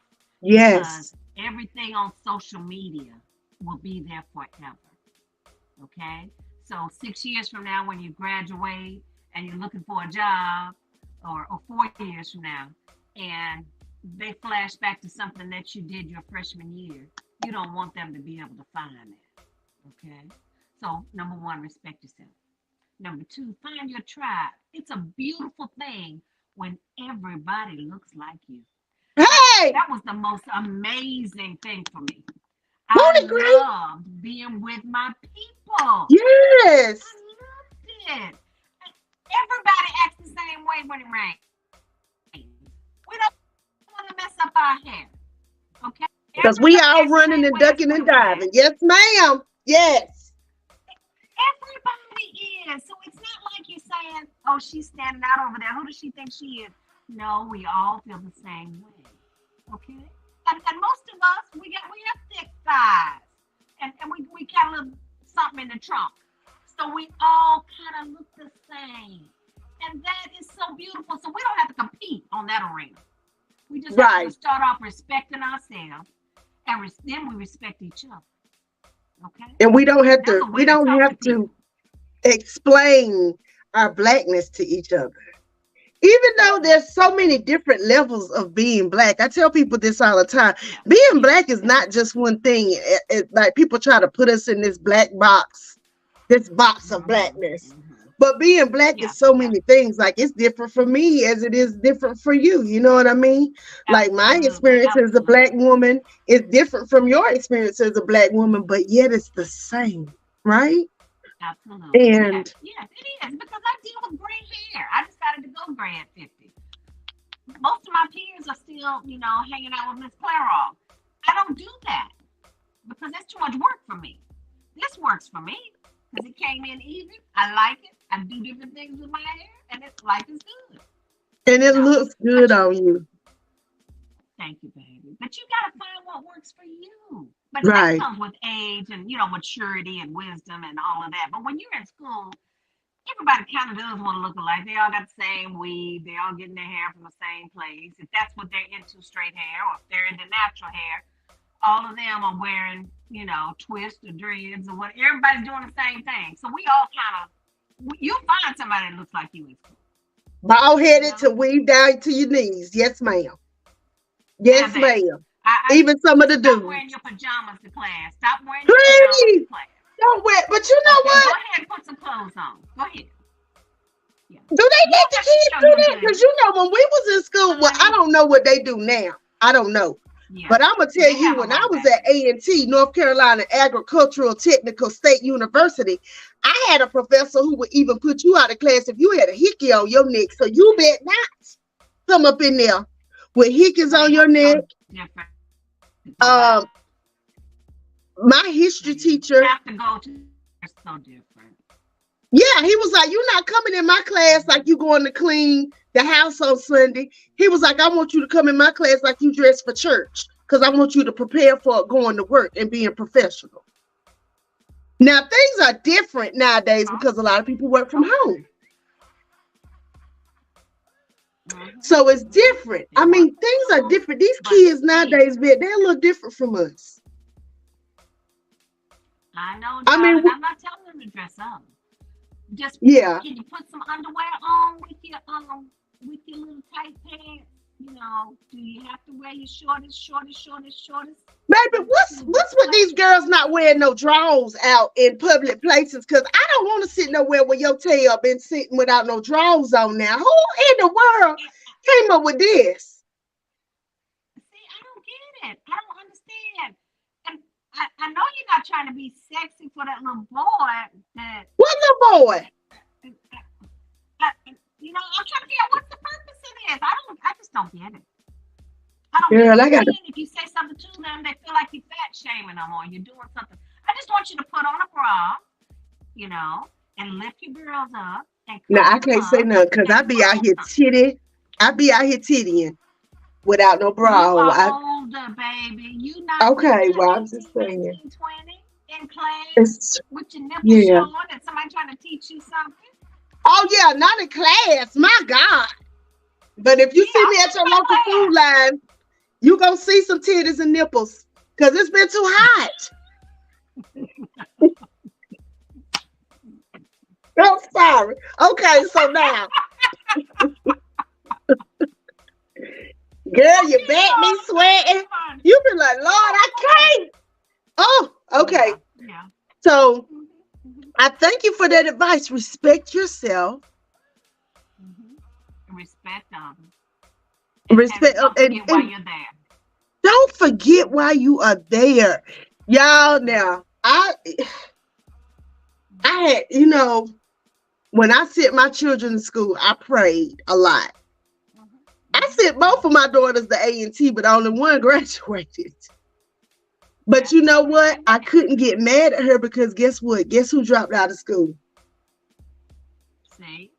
because Yes. everything on social media will be there forever. Okay. So 6 years from now, when you graduate and you're looking for a job, or 4 years from now, and they flash back to something that you did your freshman year, you don't want them to be able to find that. Okay. So number one, respect yourself. Number two, find your tribe. It's a beautiful thing when everybody looks like you. Hey, That was the most amazing thing for me. I won't it great? loved being with my people. I Yes. loved it. Everybody acts the same way when it rains. We don't want to mess up our hair. Okay? Because Everybody we acts the all same running way and as when ducking it and rains. diving. Yes, ma'am. Yes. Everybody is. So it's not like you're saying, oh, she's standing out over there. Who does she think she is? No, we all feel the same way. Okay? And most of us, we have thick thighs. And we got a little something in the trunk. So we all kind of look the same. And that is so beautiful. So we don't have to compete on on that arena. We just have to Right. start off respecting ourselves, and then we respect each other. Okay, And we don't have that's to a we way to don't talk to have to people. explain our blackness to each other. Even though there's so many different levels of being black, I tell people this all the time. Yeah, Being black is not just one thing. Like people try to put us in this black box, this box of blackness. But being black yeah, is so yeah, many things. Like it's different for me as it is different for you. You know what I mean? Like my absolutely, experience as a black absolutely, woman is different from your experience as a black woman, but yet it's the same, right? absolutely. Yes, And yes, it is because I deal with gray hair. I decided to go gray at 50. Most of my peers are still, hanging out with Miss Clairol. I don't do that because it's too much work for me. This works for me because it came in even. I like it. I do different things with my hair, and it's life is good. it So, looks but good on you. thank you, baby. But you gotta find what works for you. But that Right. comes with age and maturity and wisdom and all of that. But when you're in school, everybody kind of does want to look alike. They all got the same weave. They all getting their hair from the same place. If that's what they're into, straight hair, or if they're into natural hair, all of them are wearing, twists or dreads or what. Everybody's doing the same thing. So we all kind of, you'll find somebody that looks like you in school. Bald You headed know? to weave down to your knees. Yes, ma'am. Now Yes, that ma'am. I Even some of the stop wearing dudes. your pajamas to class. Stop wearing your pajamas to Please class. don't wear. But you know Okay, go what? ahead and put some clothes on. Go ahead. Yeah. Do they You let don't the have to kids show do your that? Because goodies. you know when we was in school, well, I Honey, don't know what they do now. I don't know. yeah. But I'm gonna tell They you, have them when I on was back at then. A&T, North Carolina Agricultural Technical State University, I had a professor who would even put you out of class if you had a hickey on your neck. So you bet not come up in there with hickeys on Honey, your that's neck. so different to go by. Um, my history You teacher, have to go to. It's so different. yeah, he was like, "You're not coming in my class like you going to clean the house on Sunday." He was like, "I want you to come in my class like you dress for church because I want you to prepare for going to work and being professional." Now things are different nowadays Huh? because a lot of people work from Okay. home, so it's different. They I work mean, from things are home, different. These but kids see, nowadays, man, they're a little different from us. I know, I mean, darling. I'm not telling them to dress up. Just yeah, can you put some underwear on with your little tight pants? Do you have to wear your shortest? baby, what's Little what's with these sweater? girls not wearing no drawers out in public places? Because I don't want to sit nowhere where your tail been sitting without no drawers on. Now, who in the world came up with this? See, I don't get it. I don't understand. And I know you're not trying to be sexy for that little boy that What the boy? I'm trying to figure out what the purpose it is. I just don't get it. I don't get Girl, it. I And got then if you say something to them, they feel like you're fat shaming them or you're doing something. I just want you to put on a bra, and lift your girls up and now. cover I them can't say up nothing because I and be put out on here something. titty. I be out here tittying without no You bra on. are older, baby. You not Okay, you're well, I'm 18, just saying. 19, 20 in class It's with your nipples yeah. showing and somebody trying to teach you something. Oh yeah, not in class. My God. But if you Yeah, see I'm me at talking your about local food class. line, you gonna see some titties and nipples because it's been too hot. I'm sorry. Okay, so now, girl, you Okay, bet me Carla, sweating. it's fun. You be like, Lord, I can't. Oh, okay. Yeah. So Mhm, mhm, I thank you for that advice. Respect yourself. Respect others. And Respect don't forget why and you're there. don't forget why you are there. Y'all now, I had, when I sent my children to school, I prayed a lot. I sent both of my daughters to A&T, but only one graduated. But you know what? I couldn't get mad at her because guess what? Guess who dropped out of school? See?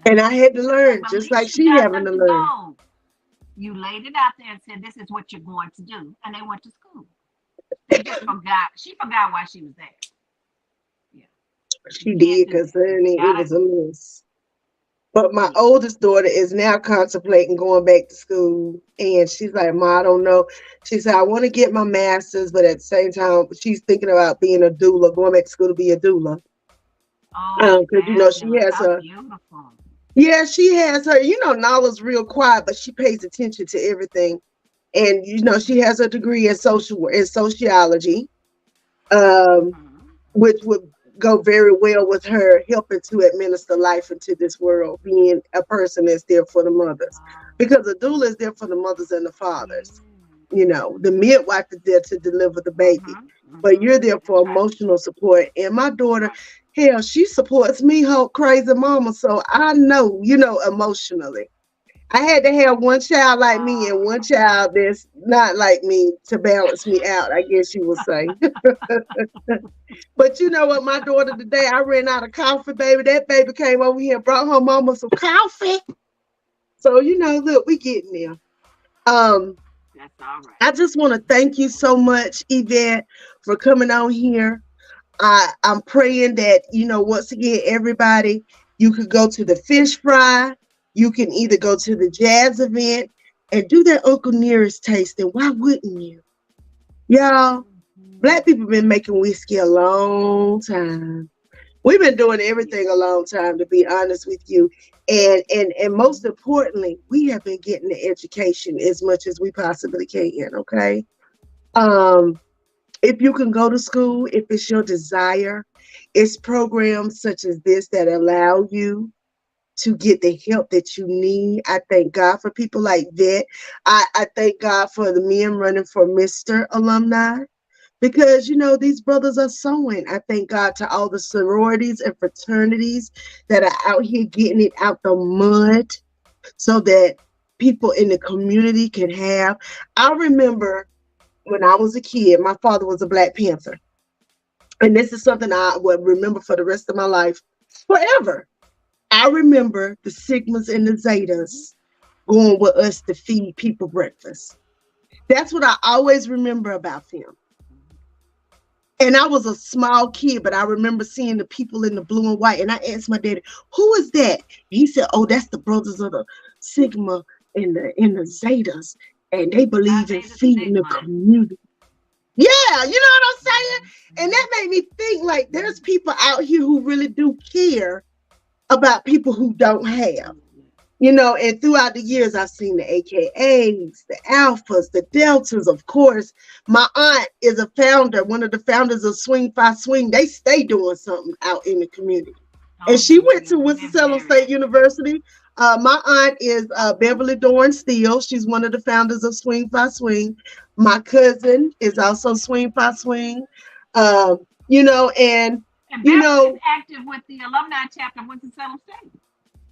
And I had to learn, But at just like least you she got having them to to learn. go. You laid it out there and said, this is what you're going to do. And they went to school. They just forgot. She forgot why she was there. Yeah. She You can't did do because that. You it gotta was a mess. But my oldest daughter is now contemplating going back to school. And she's like, Ma, I don't know. She said, I want to get my master's, but at the same time, she's thinking about being a doula, going back to school to be a doula. Oh, Because, she fabulous. has How a, beautiful. yeah, she has her, Nala's real quiet, but she pays attention to everything. And, she has a degree in sociology, um, Mhm. which would go very well with her helping to administer life into this world, being a person that's there for the mothers. Because the doula is there for the mothers and the fathers. The midwife is there to deliver the baby, but you're there for That's right. emotional support. And my daughter, Right. hell, she supports me, whole crazy mama. So I know, emotionally. I had to have one child like me and one Oh. child that's not like me to balance me out, I guess you would say. But you know what, my daughter today, I ran out of coffee, baby. That baby came over here and brought her mama some coffee. So, look, we getting there. That's all right. I just want to thank you so much, Yvette, for coming on here. I'm praying that, once again, everybody, you could go to the fish fry. You can either go to the jazz event and do that Uncle Nearest tasting. Why wouldn't you? Y'all, Black people been making whiskey a long time. We've been doing everything a long time, to be honest with you. And most importantly, we have been getting the education as much as we possibly can, okay? Um, if you can go to school, if it's your desire, it's programs such as this that allow you to get the help that you need. I thank God for people like that. I thank God for the men running for Mr. Alumni because, these brothers are sewing. I thank God to all the sororities and fraternities that are out here getting it out the mud so that people in the community can have. I remember when I was a kid, my father was a Black Panther. And this is something I will remember for the rest of my life, forever. I remember the Sigmas and the Zetas going with us to feed people breakfast. That's what I always remember about them. And I was a small kid, but I remember seeing the people in the blue and white. And I asked my daddy, who is that? He said, oh, that's the brothers of the Sigma and the Zetas. And they believe in Isaiah the feeding the Sigma. community. Yeah, you know what I'm saying? And that made me think like there's people out here who really do care about people who don't have. And throughout the years, I've seen the AKAs, the Alphas, the Deltas, of course. My aunt is a founder, one of the founders of Swing Fi Swing. They stay doing something out in the community. And Oh, she they went to do. They're Winston-Salem very State active. University. My aunt is Beverly Dorn Steele. She's one of the founders of Swing Fi Swing. My cousin is also Swing Fi Swing. Um, and, And you Beverly know, is active with the alumni chapter of Winston-Salem State.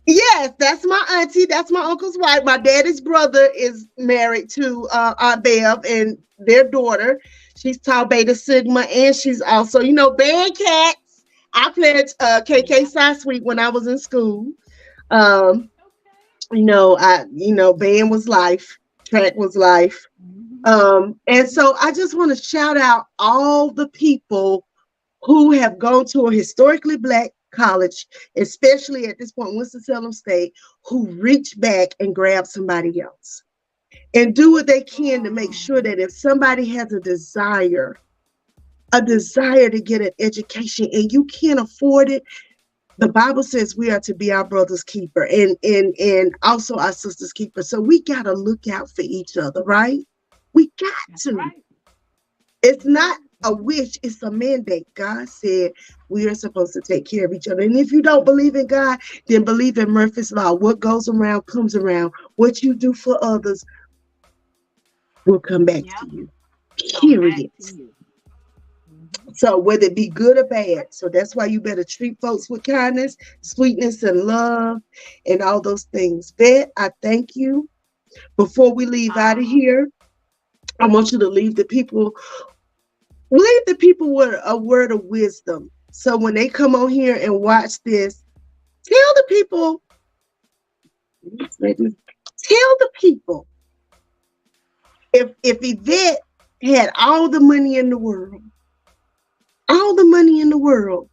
yes, that's my auntie. That's my uncle's wife. My daddy's brother is married to Aunt Bev and their daughter. She's Tau Beta Sigma, and she's also, band cats. I played KK Yeah. Side Suite when I was in school. Um, Okay. band was life, track was life. And so I just want to shout out all the people who have gone to a historically Black college, especially at this point, Winston-Salem State, who reach back and grab somebody else and do what they can to make sure that if somebody has a desire to get an education and you can't afford it, the Bible says we are to be our brother's keeper and also our sister's keeper. So we got to look out for each other, right? We got That's to. right. It's not a wish, it's a mandate. God said we are supposed to take care of each other. And if you don't believe in God, then believe in Murphy's Law. What goes around comes around. What you do for others will come back Yep. to you. Come back Period. to you. Mhm. So whether it be good or bad. So that's why you better treat folks with kindness, sweetness, and love, and all those things. Bet, I thank you. Before we leave out of Uh, here, I want you to leave the people with a word of wisdom. So when they come on here and watch this, tell the people, tell the people, if Yvette had all the money in the world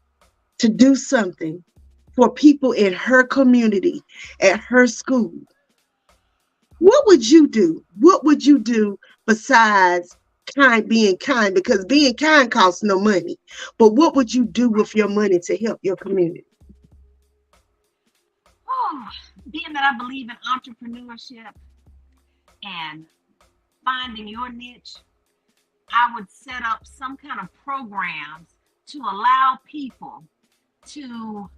to do something, for people in her community, at her school, what would you do? What would you do besides being kind? Because being kind costs no money. But what would you do with your money to help your community? Oh, being that I believe in entrepreneurship and finding your niche, I would set up some kind of programs to allow people to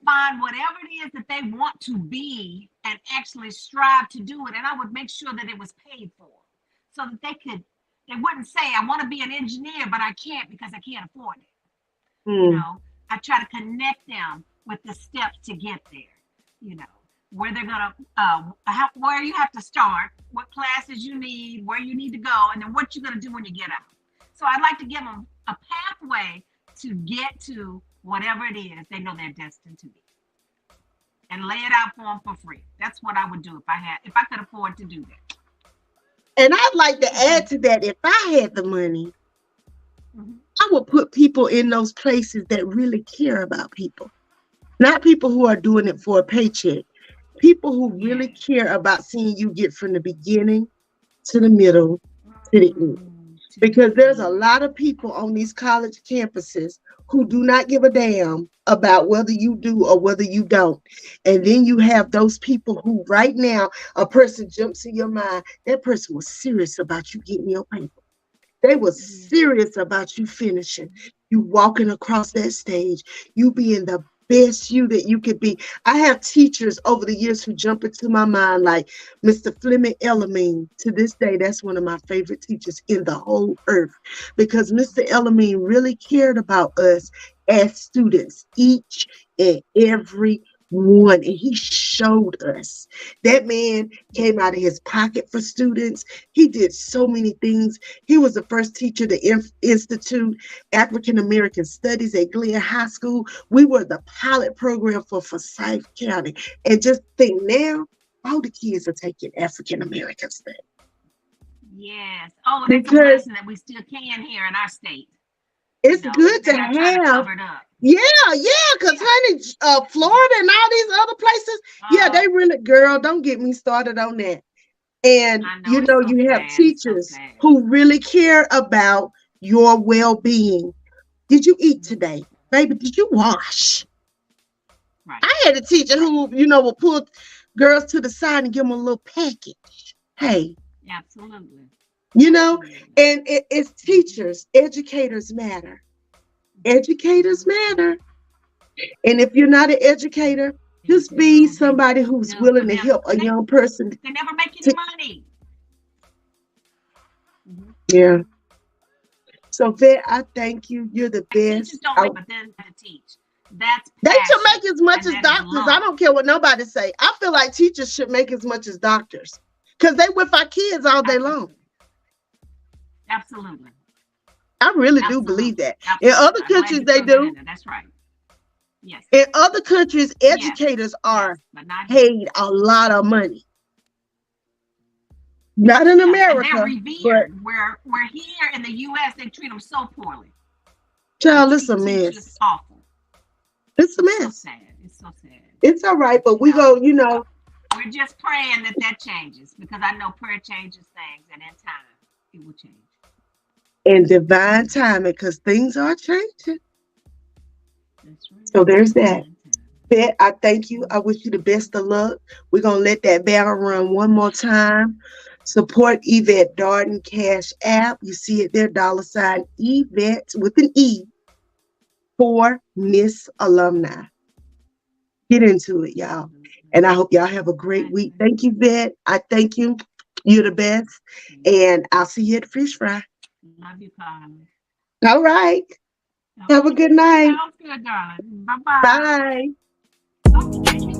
find wouldn't it is that they want to be and actually strive to do it. And I would make sure that it was paid for so that they wouldn't say, I want to be an engineer, but I can't because I can't afford it. You know, I try to connect them with the steps to get there, you know, where they're going to, where you have to start, what classes you need, where you need to go, and then what you're going to do when you get out. So I'd like to give them a pathway to get to whatever it is they know they're destined to be, and lay it out for them for free. That's what I would do if I could afford to do that. And I'd like to add to that, if I had the money, I would put people in those places that really care about people. Not people who are doing it for a paycheck. People who really care about seeing you get from the beginning to the middle to the end. Because there's a lot of people on these college campuses who do not give a damn about whether you do or whether you don't. And then you have those people who right now, a person jumps in your mind, that person was serious about you getting your paper. They were serious about you finishing, you walking across that stage, you being the best you that you could be. I have teachers over the years who jump into my mind, like Mr. Fleming Elamine. To this day, that's one of my favorite teachers in the whole earth, because Mr. Elamine really cared about us as students, each and every one, and he showed us. That man came out of his pocket for students. He did so many things. He was the first teacher to institute African American Studies at Glenn High School. We were the pilot program for Forsyth County. And just think now, all the kids are taking African American studies. Yes. Oh, that's a blessing that we still can here in our state. It's good to have. Yeah, because honey, Florida and all these other places, they really, girl, don't get me started on that. And you know, you have teachers who really care about your well-being. Did you eat today? Baby, did you wash? Right. I had a teacher who, you know, will pull girls to the side and give them a little package. Hey. Absolutely. You know, and it's teachers, educators matter. Educators matter. And if you're not an educator, just be somebody who's willing to help a young person. They never make any money. Yeah. So, Vet, I thank you. You're the best. Teachers don't make, but then to teach. They should make as much as doctors. I don't care what nobody say. I feel like teachers should make as much as doctors, because they with our kids all day long. Absolutely. I really do believe that. Absolutely. In other countries, they do. That's right. Yes. In other countries, educators are paid a lot of money. Not in America. They're revered. We're here in the U.S., they treat them so poorly. Child, it's a mess. It's awful. It's a mess. It's so sad. It's so sad. It's all right, but we go, you know. We're just praying that changes, because I know prayer changes things, and in time, it will change. In divine timing, because things are changing. That's right. So there's that. Bet, I thank you. I wish you the best of luck. We're going to let that battle run one more time. Support Yvette Darden Cash App. You see it there, $ Yvette with an E for Miss Alumni. Get into it, y'all. And I hope y'all have a great week. Thank you, Vet. I thank you. You're the best. And I'll see you at the fish fry. Love you, Carla. All right. Have a good night. Sounds good, darling. Bye-bye. Bye. Okay.